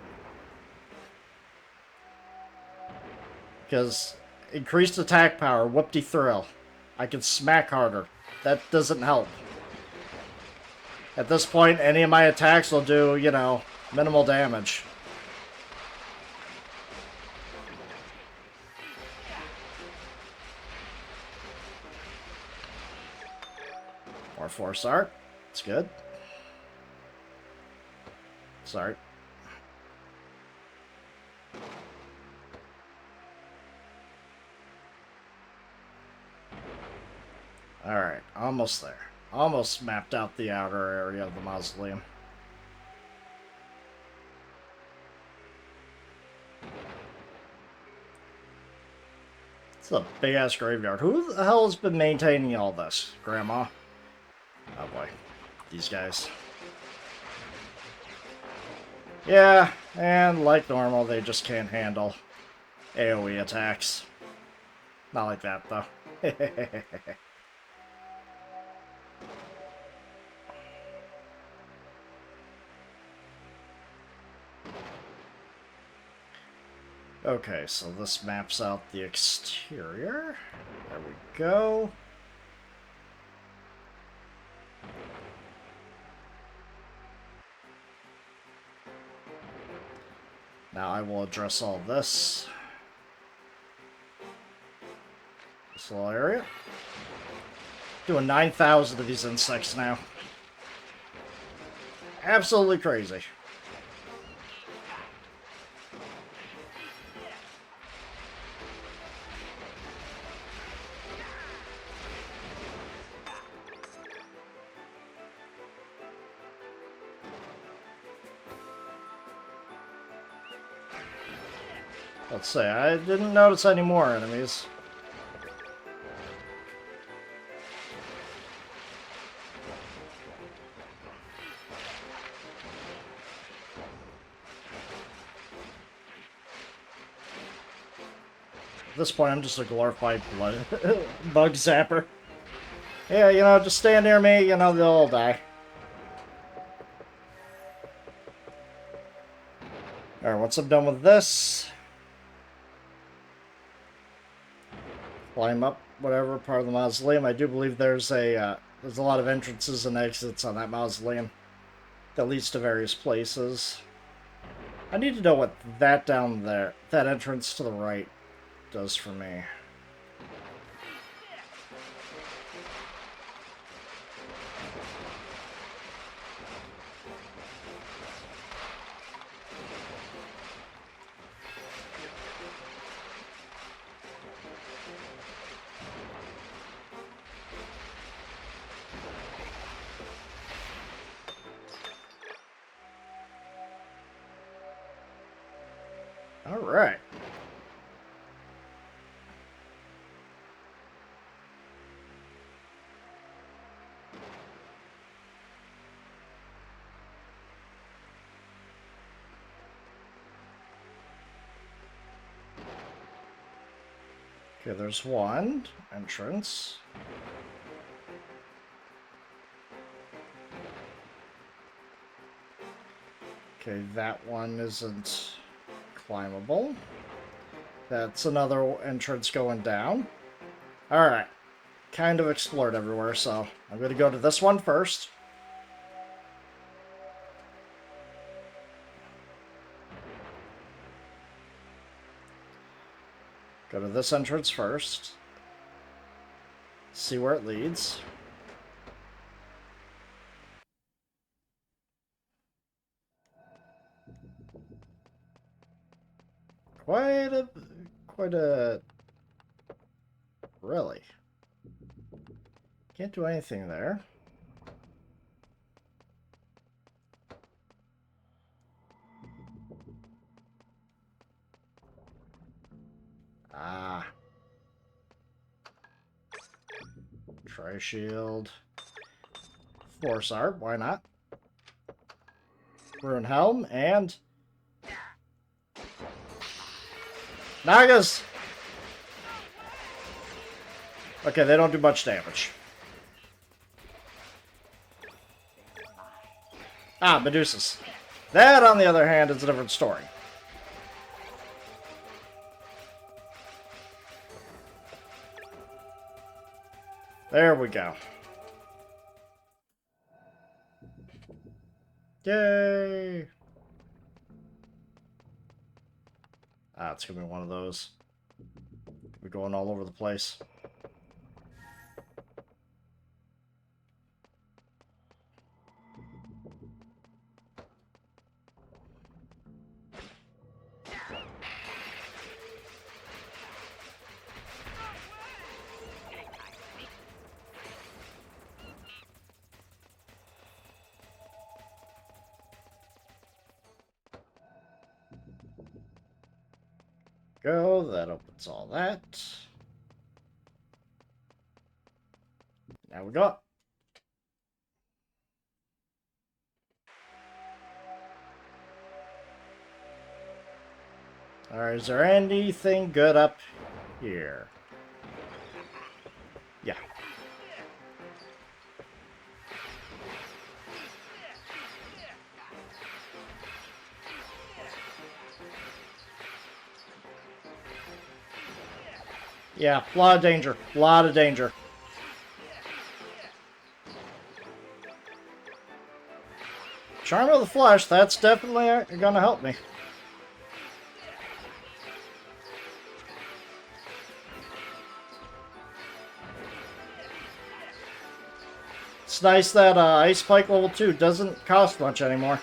Because increased attack power, whoop-de-thrill. I can smack harder. That doesn't help. At this point, any of my attacks will do, you know, minimal damage. More force art. It's good. Sorry. Alright, almost there. Almost mapped out the outer area of the mausoleum. It's a big-ass graveyard. Who the hell has been maintaining all this? Grandma? Oh boy. These guys. Yeah, and like normal, they just can't handle AoE attacks. Not like that, though. Okay, so this maps out the exterior. There we go. Now I will address all this. This little area. Doing 9,000 of these insects now. Absolutely crazy. Let's say, I didn't notice any more enemies. At this point, I'm just a glorified bug zapper. Yeah, you know, just stand near me, you know, they'll all die. Alright, once I'm done with this... climb up whatever part of the mausoleum. I do believe there's a lot of entrances and exits on that mausoleum that leads to various places. I need to know what that down there, that entrance to the right, does for me. All right. Okay, there's one entrance. Okay, that one isn't climbable. That's another entrance going down. Alright. Kind of explored everywhere, so I'm going to go to this one first. Go to this entrance first. See where it leads. Quite a... Really? Can't do anything there. Ah. Force Art. Why not? Rune Helm and... Nagas! Okay, they don't do much damage. Ah, Medusas. That, on the other hand, is a different story. There we go. Yay! Ah, it's gonna be one of those. We're going all over the place. Go, that opens all that. Now we got. Alright, is there anything good up here? Yeah. Yeah, a lot of danger. A lot of danger. Charm of the Flesh, that's definitely gonna help me. It's nice that Ice Pike level 2 doesn't cost much anymore.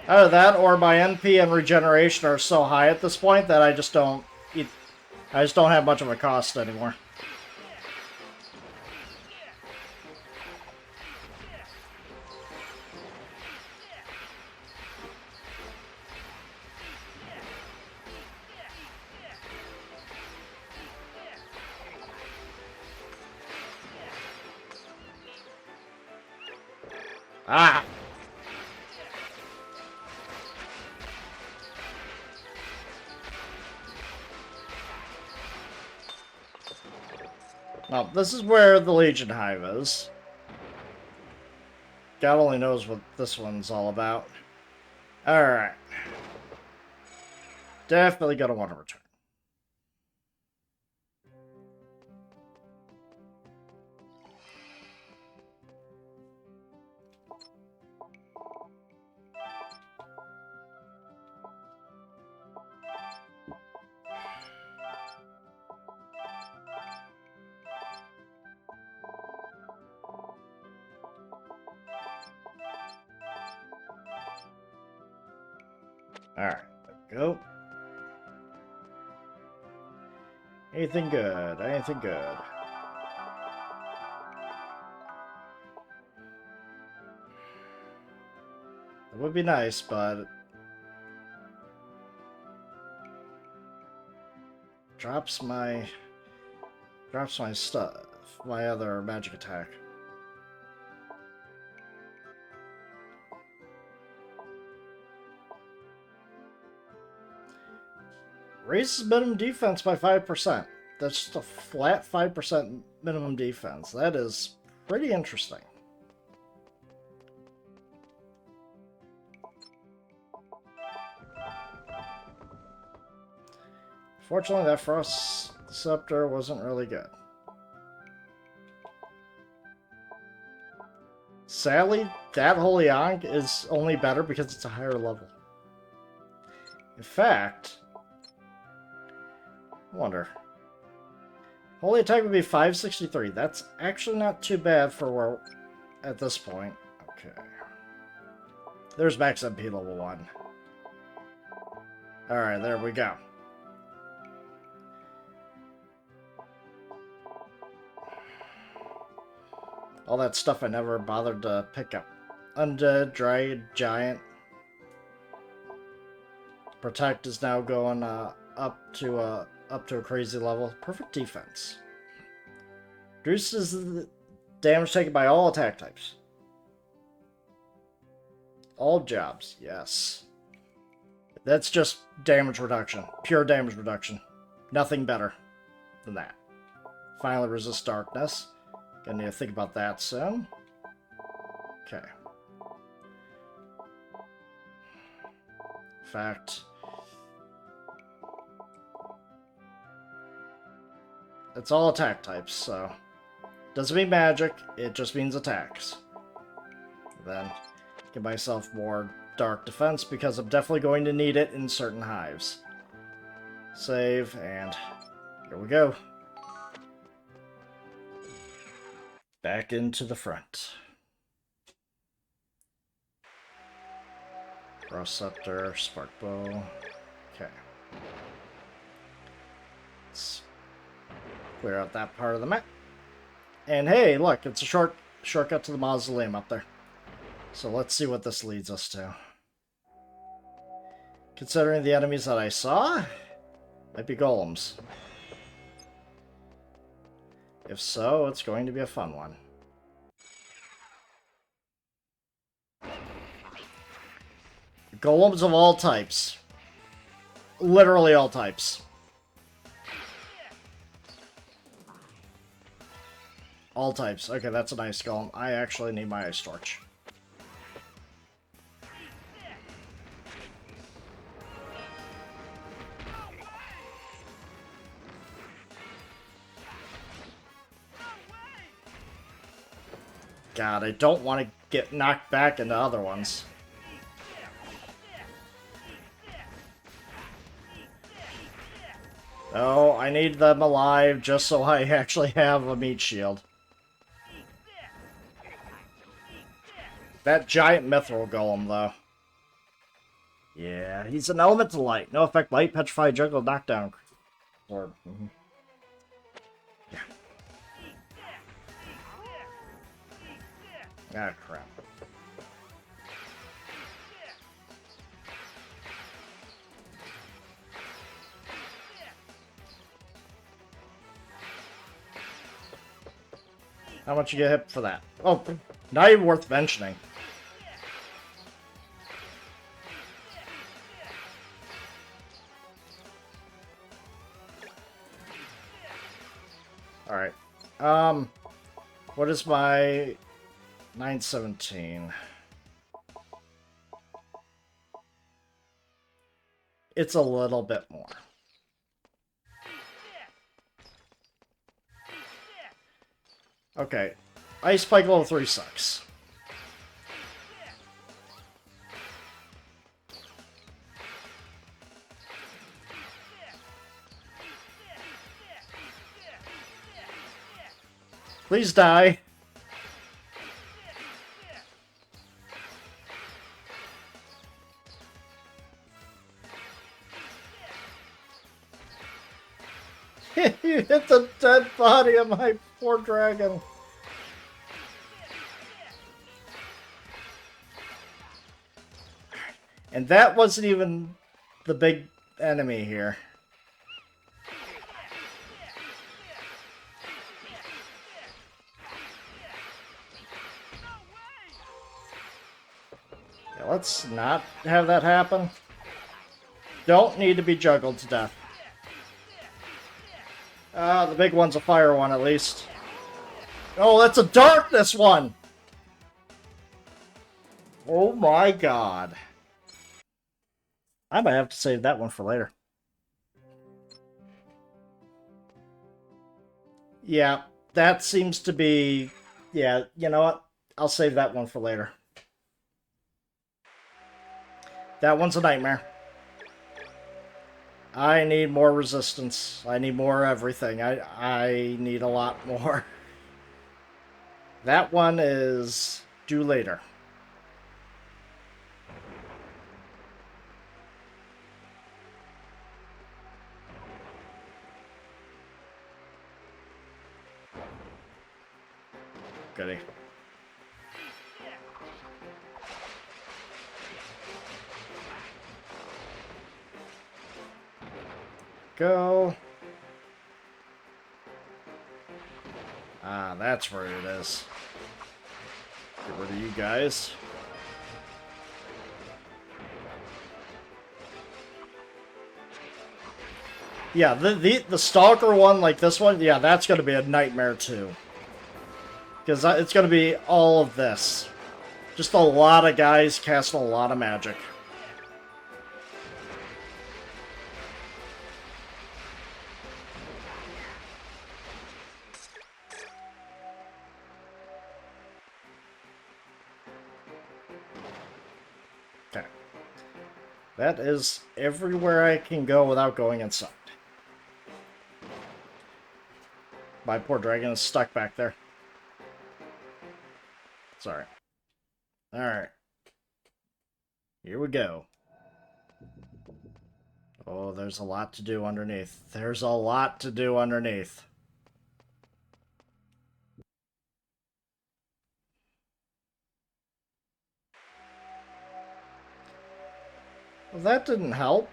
Either that or my NP and regeneration are so high at this point that I just don't have much of a cost anymore. Ah! Well, this is where the Legion Hive is. God only knows what this one's all about. Alright. Definitely gonna want to return. Alright, go. Anything good? Anything good? It would be nice, but... Drops my stuff. My other magic attack. Raises minimum defense by 5%. That's just a flat 5% minimum defense. That is pretty interesting. Fortunately, that Frost Scepter wasn't really good. Sadly, that Holy Ankh is only better because it's a higher level. In fact... I wonder. Holy attack would be 563. That's actually not too bad for where at this point. Okay. There's max MP level 1. Alright, there we go. All that stuff I never bothered to pick up. Undead, Dryad, Giant. Protect is now going up to a crazy level. Perfect defense. Damage taken by all attack types. All jobs, yes. That's just damage reduction. Pure damage reduction. Nothing better than that. Finally resist darkness. Gonna need to think about that soon. Okay. In fact, it's all attack types, so doesn't mean magic, it just means attacks. Then give myself more dark defense because I'm definitely going to need it in certain hives. Save, and here we go. Back into the front. Frost Scepter, Spark Bow. Okay. Let's clear out that part of the map. And hey, look, it's a shortcut to the mausoleum up there. So let's see what this leads us to. Considering the enemies that I saw, might be golems. If so, it's going to be a fun one. Golems of all types. Literally all types. All types. Okay, that's a nice golem. I actually need my ice torch. God, I don't want to get knocked back into other ones. Oh, I need them alive just so I actually have a meat shield. That giant mithril golem, though. Yeah, he's an elemental light. No effect light, petrify, jungle, knockdown. Or, yeah. Ah, crap. How much you get hit for that? Oh, not even worth mentioning. Alright. What is my 917? It's a little bit more. Okay. Ice Spike level 3 sucks. Please die. You hit the dead body of my poor dragon. And that wasn't even the big enemy here. Yeah, let's not have that happen. Don't need to be juggled to death. The big one's a fire one, at least. Oh, that's a darkness one! Oh my god. I might have to save that one for later. Yeah, that seems to be... Yeah, you know what? I'll save that one for later. That one's a nightmare. I need more resistance. I need more everything. I need a lot more. That one is due later. Goody. Go. Ah, that's where it is. Get rid of you guys. Yeah, the Stalker one, like this one, yeah, that's going to be a nightmare too. Because it's going to be all of this. Just a lot of guys casting a lot of magic. Okay. That is everywhere I can go without going inside. My poor dragon is stuck back there. Sorry. Alright. Here we go. Oh, there's a lot to do underneath. There's a lot to do underneath. Well, that didn't help.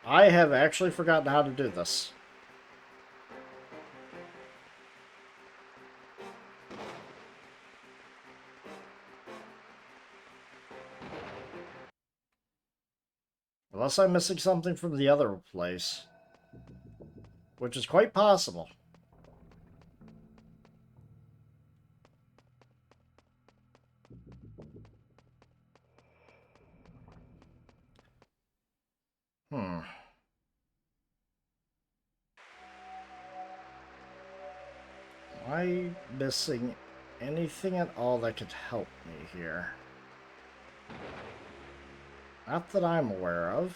I have actually forgotten how to do this. Unless I'm missing something from the other place. Which is quite possible. Am I missing anything at all that could help me here? Not that I'm aware of.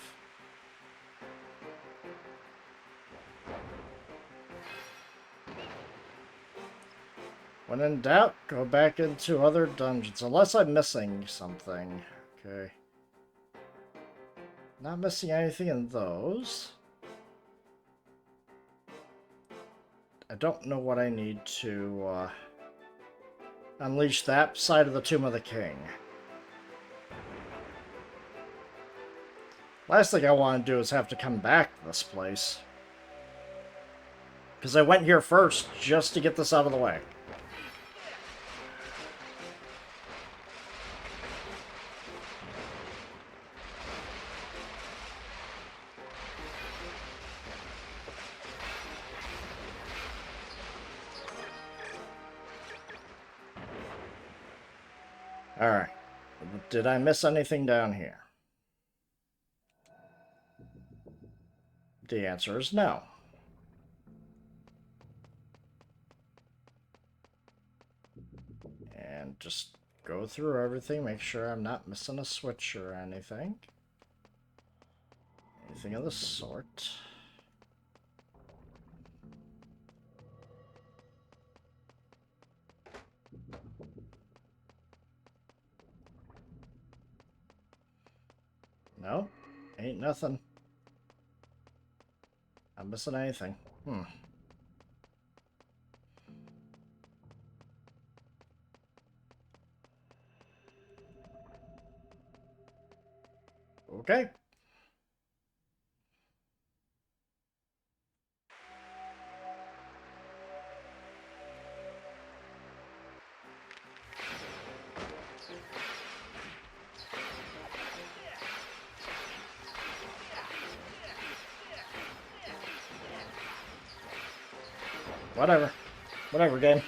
When in doubt, go back into other dungeons. Unless I'm missing something. Okay. Not missing anything in those. I don't know what I need to unleash that side of the Tomb of the King. Last thing I want to do is have to come back to this place. Because I went here first just to get this out of the way. Alright. Did I miss anything down here? The answer is no. And just go through everything, make sure I'm not missing a switch or anything. Anything of the sort. No, ain't nothing. I'm missing anything. Okay. Whatever. Whatever, game.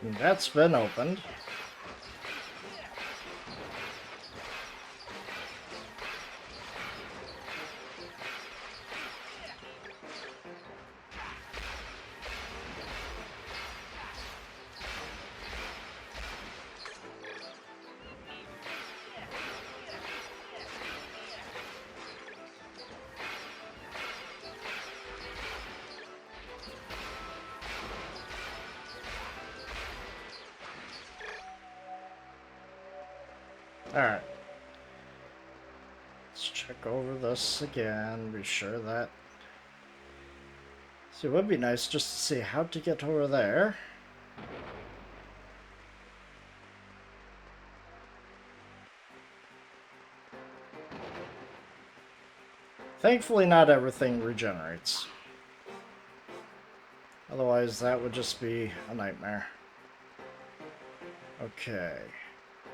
And that's been opened. Alright. Let's check over this again, be sure that... See, it would be nice just to see how to get over there. Thankfully, not everything regenerates. Otherwise, that would just be a nightmare. Okay.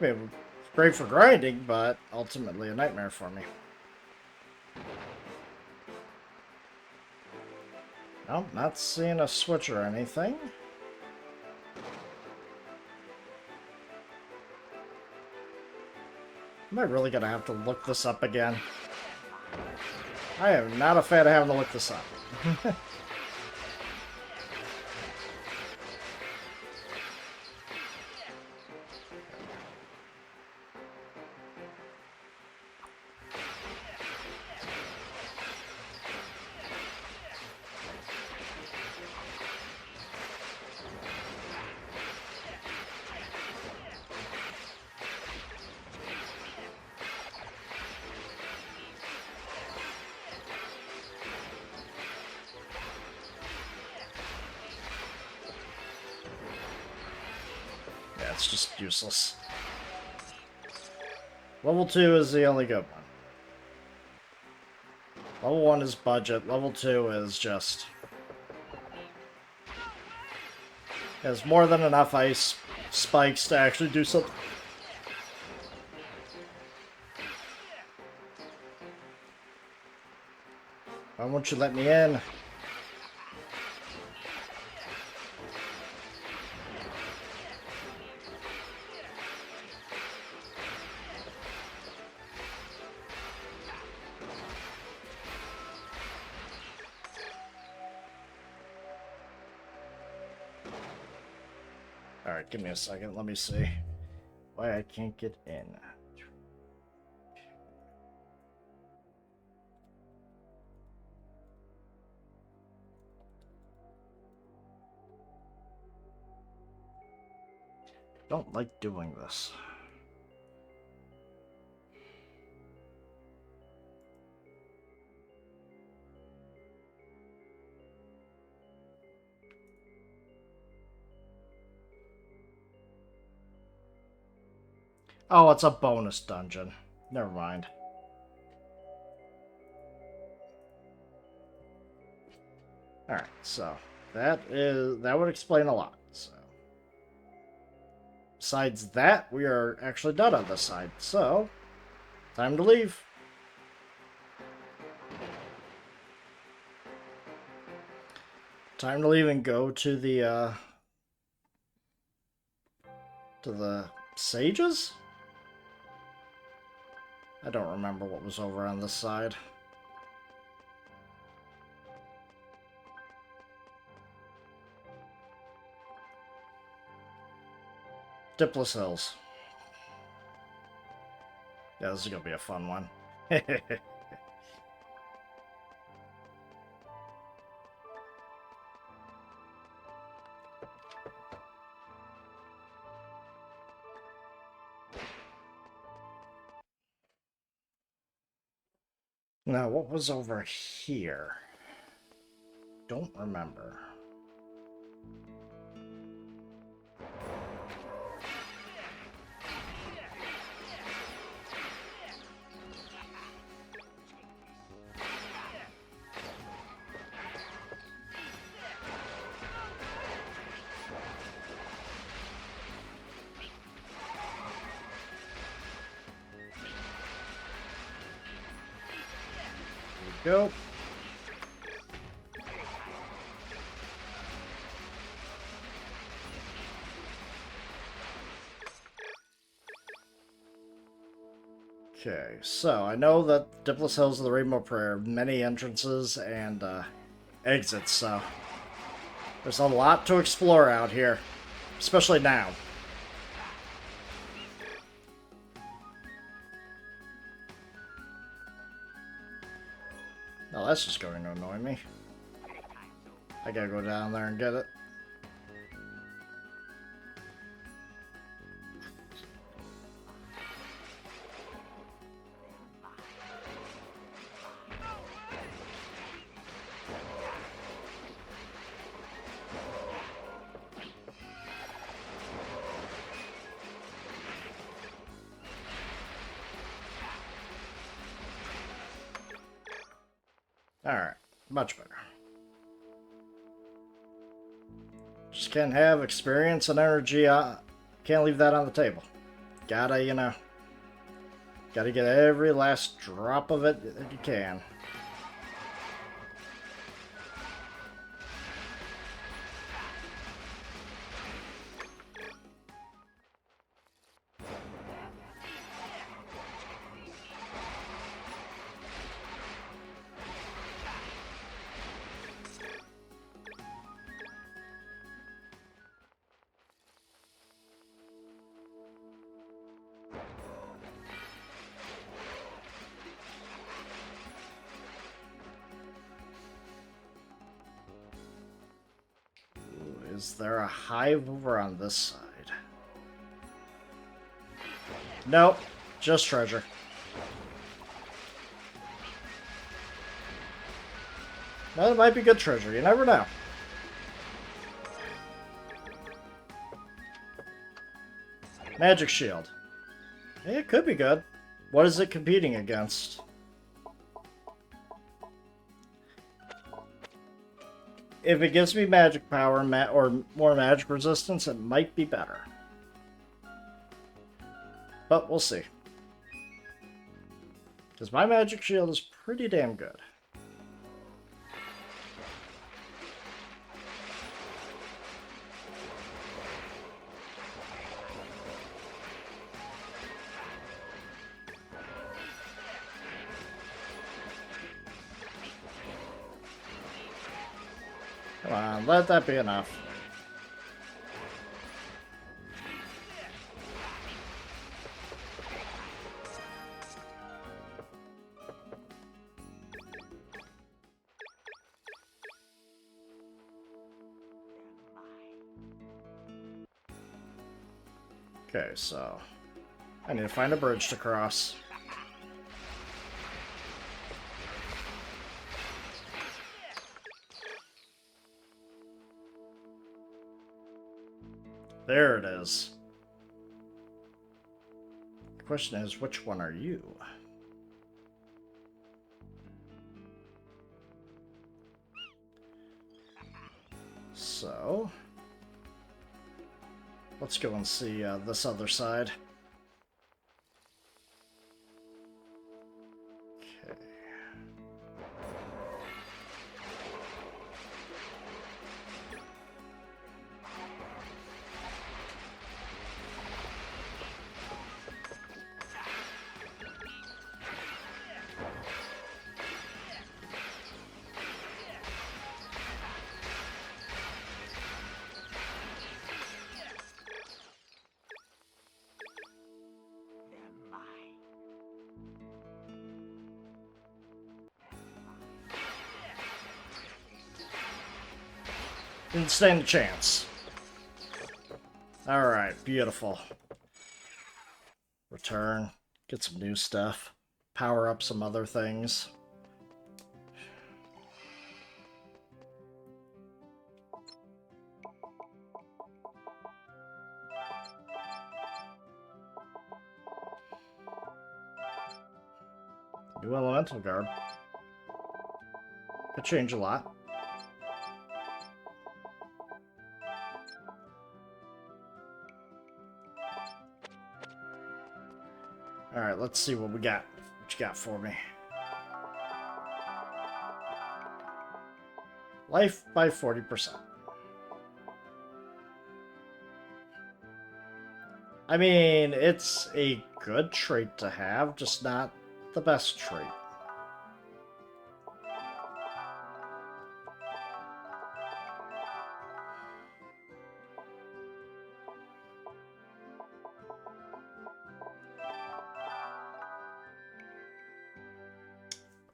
I mean, great for grinding, but ultimately a nightmare for me. Nope, not seeing a switch or anything. Am I really gonna have to look this up again? I am not a fan of having to look this up. It's just useless. Level 2 is the only good one. Level 1 is budget, level 2 is just... has more than enough ice spikes to actually do something. Why won't you let me in? Alright, give me a second. Let me see why I can't get in. Don't like doing this. Oh, it's a bonus dungeon. Never mind. Alright, so that would explain a lot. So besides that, we are actually done on this side. So time to leave. Time to leave and go to the sages? I don't remember what was over on this side. Dipless Hills. Yeah, this is gonna be a fun one. Now, what was over here? Don't remember. Go. Okay, so I know that Diplos Hills of the Rainbow Prayer have many entrances and exits, so there's a lot to explore out here, especially now. Oh, that's just going to annoy me. I gotta go down there and get it. Alright, much better. Just can't have experience and energy. Can't leave that on the table. Gotta, gotta get every last drop of it that you can. Is there a hive over on this side? Nope, just treasure. That might be good treasure, you never know. Magic shield. It could be good. What is it competing against? If it gives me magic power or more magic resistance, it might be better. But we'll see. Because my magic shield is pretty damn good. Come on, let that be enough. Okay, so I need to find a bridge to cross. There it is. The question is, which one are you? So, let's go and see this other side. Okay. Didn't stand a chance. Alright, beautiful. Return. Get some new stuff. Power up some other things. New elemental garb. Could change a lot. Alright, let's see what we got. What you got for me? Life by 40%. I mean, it's a good trait to have, just not the best trait.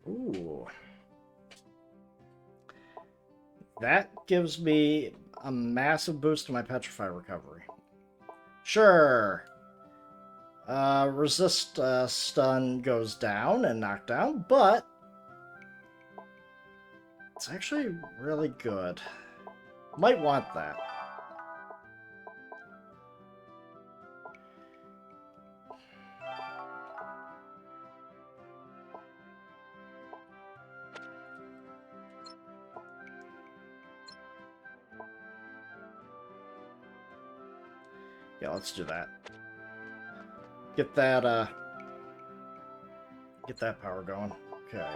Ooh. That gives me a massive boost to my Petrify recovery. Sure. Resist stun goes down and knocked down, but it's actually really good. Might want that. Yeah, let's do that. Get that power going. Okay.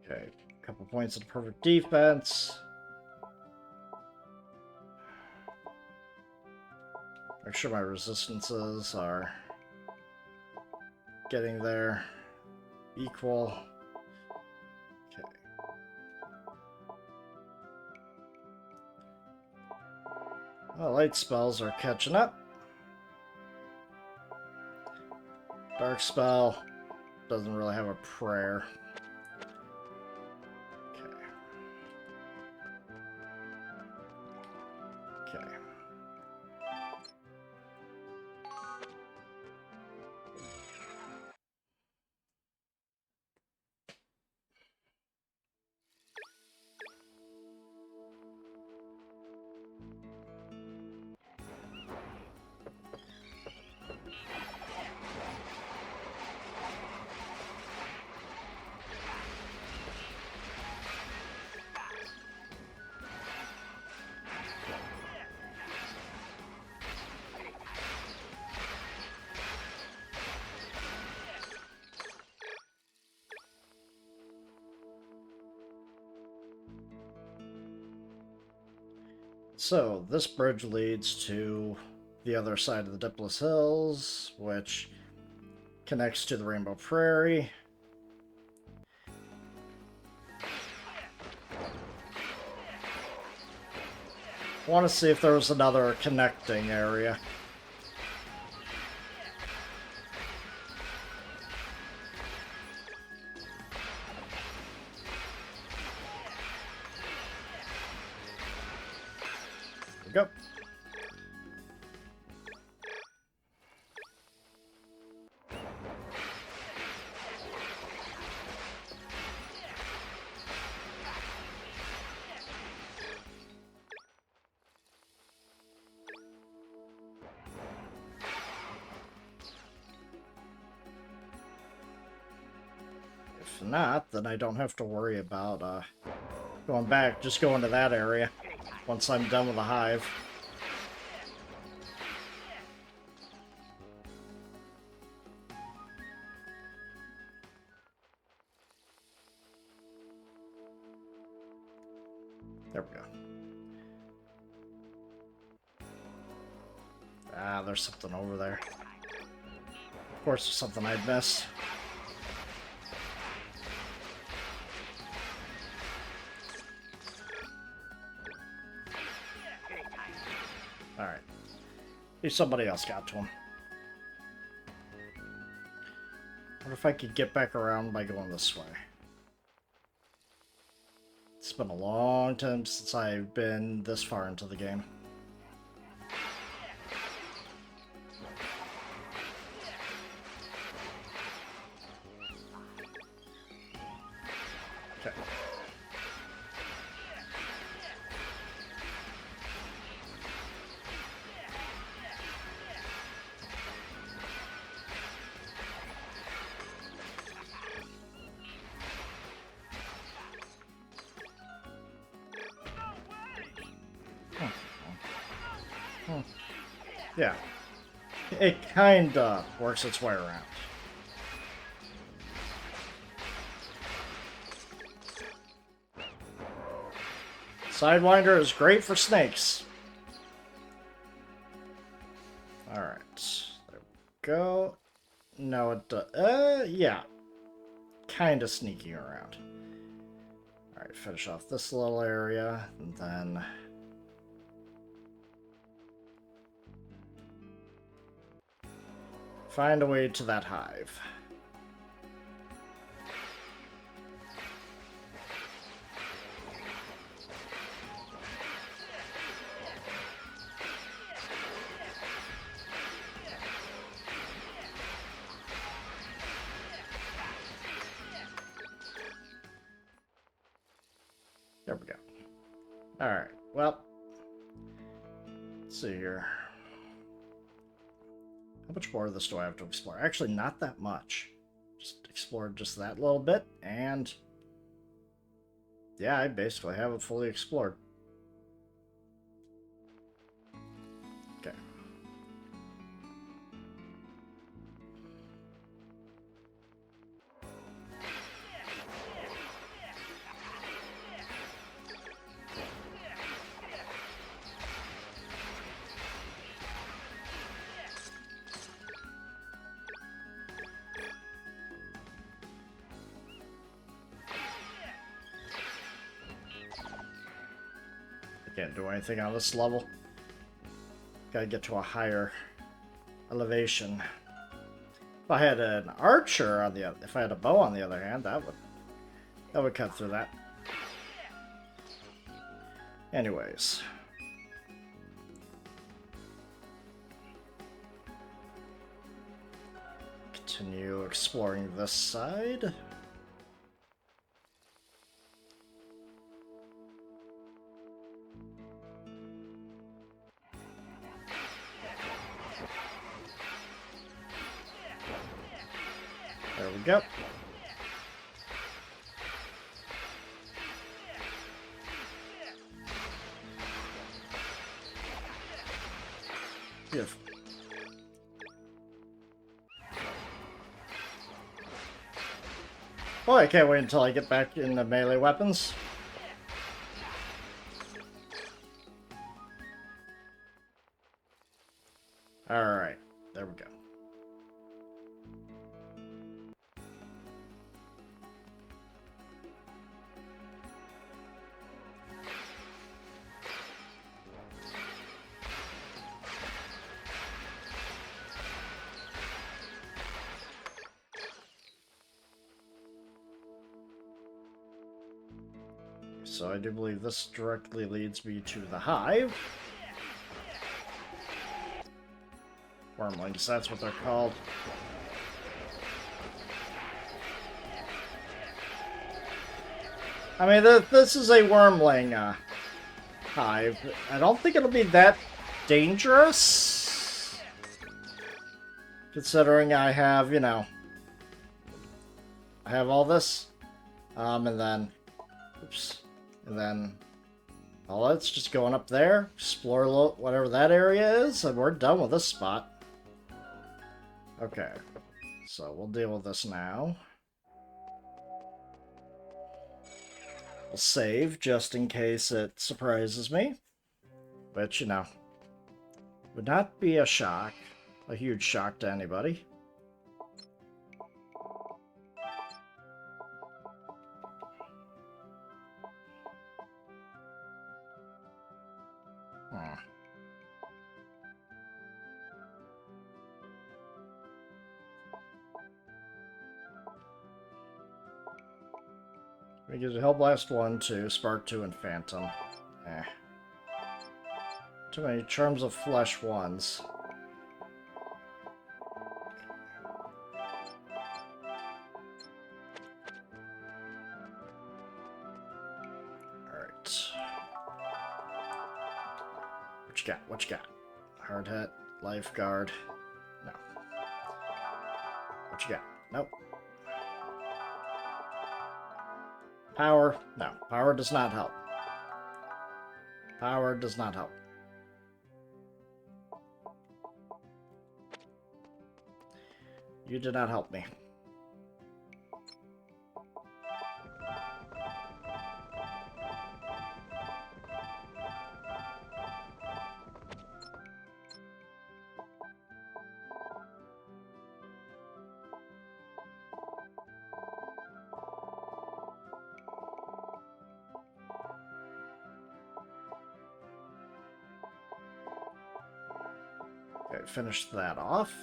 Okay, a couple points of perfect defense. Make sure my resistances are getting there. Equal. Okay. Well, light spells are catching up. Dark spell doesn't really have a prayer. Okay. So, this bridge leads to the other side of the Dipless Hills, which connects to the Rainbow Prairie. I want to see if there was another connecting area. Go. If not, then I don't have to worry about going back. Just go into that area once I'm done with the hive. There we go. Ah, there's something over there. Of course, there's something I'd miss. Alright. At least somebody else got to him. What if I could get back around by going this way? It's been a long time since I've been this far into the game. Okay. Yeah. It kinda works its way around. Sidewinder is great for snakes. Alright. There we go. No, it yeah. Kinda sneaking around. Alright, finish off this little area, and then... find a way to that hive. There we go. Alright, well. Let's see here. How much more of this do I have to explore? Actually, not that much. Just explored just that little bit, and... yeah, I basically have it fully explored. Okay. Can't do anything on this level. Gotta get to a higher elevation. If I had an archer on the other, if I had a bow on the other hand, that would cut through that. Anyways. Continue exploring this side. There we go. Beautiful. Boy, I can't wait until I get back into melee weapons. Alright, there we go. So I do believe this directly leads me to the hive. Wormlings, that's what they're called. I mean, this is a wormling hive. I don't think it'll be that dangerous. Considering I have, you know, I have all this. And then, oops. And then, well, let's just going up there, explore whatever that area is, and we're done with this spot. Okay, so we'll deal with this now. We'll save, just in case it surprises me. Which, you know, would not be a shock, a huge shock to anybody. We get Hellblast 1, 2, Spark 2, and Phantom. Eh. Too many Charms of Flesh ones. Alright. What you got? What you got? Hard hit, Lifeguard. No. What you got? Nope. Power. No. Power does not help. Power does not help. You did not help me. Okay, finish that off.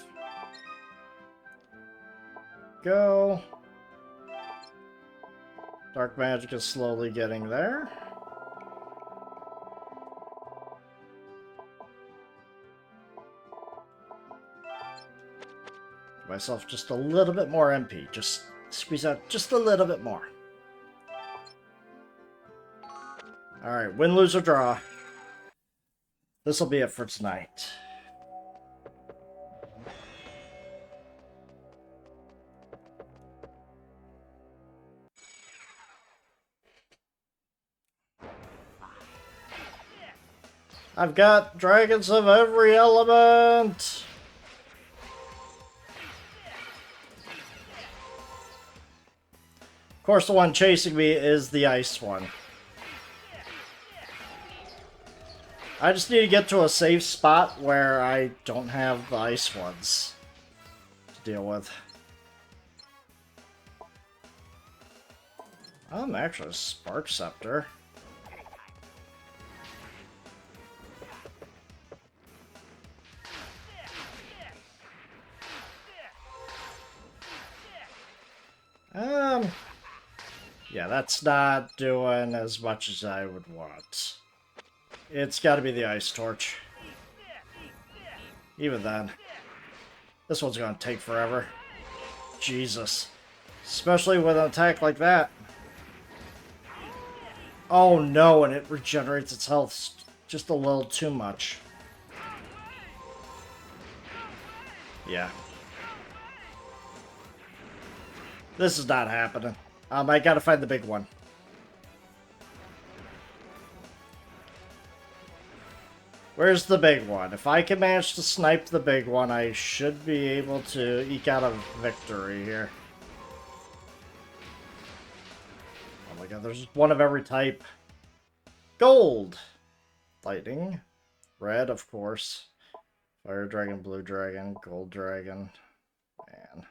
Go. Dark magic is slowly getting there. Give myself just a little bit more MP. Just squeeze out just a little bit more. Alright, win, lose, or draw. This'll be it for tonight. I've got dragons of every element! Of course, the one chasing me is the ice one. I just need to get to a safe spot where I don't have the ice ones to deal with. I'm actually a Spark Scepter. Yeah, that's not doing as much as I would want. It's got to be the Ice Torch. Even then. This one's going to take forever. Jesus. Especially with an attack like that. Oh no, and it regenerates its health just a little too much. Yeah. This is not happening. I gotta find the big one. Where's the big one? If I can manage to snipe the big one, I should be able to eke out a victory here. Oh my god, there's one of every type. Gold! Lightning. Red, of course. Fire dragon, blue dragon, gold dragon. Man.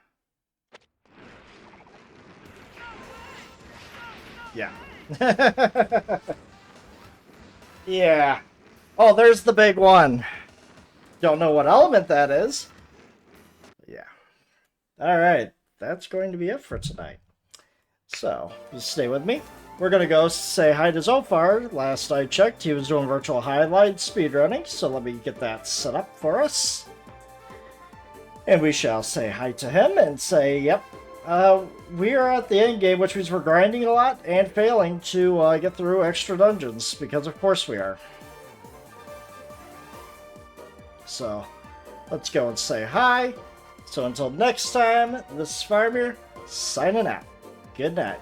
Yeah. Yeah. Oh, there's the big one. Don't know what element that is. Yeah. Alright. That's going to be it for tonight. So, just stay with me. We're going to go say hi to Zofar. Last I checked, he was doing virtual highlight speedrunning, so let me get that set up for us. And we shall say hi to him and say, yep, we are at the end game, which means we're grinding a lot and failing to get through extra dungeons, because of course we are. So, let's go and say hi. So until next time, this is Farmir, signing out. Good night.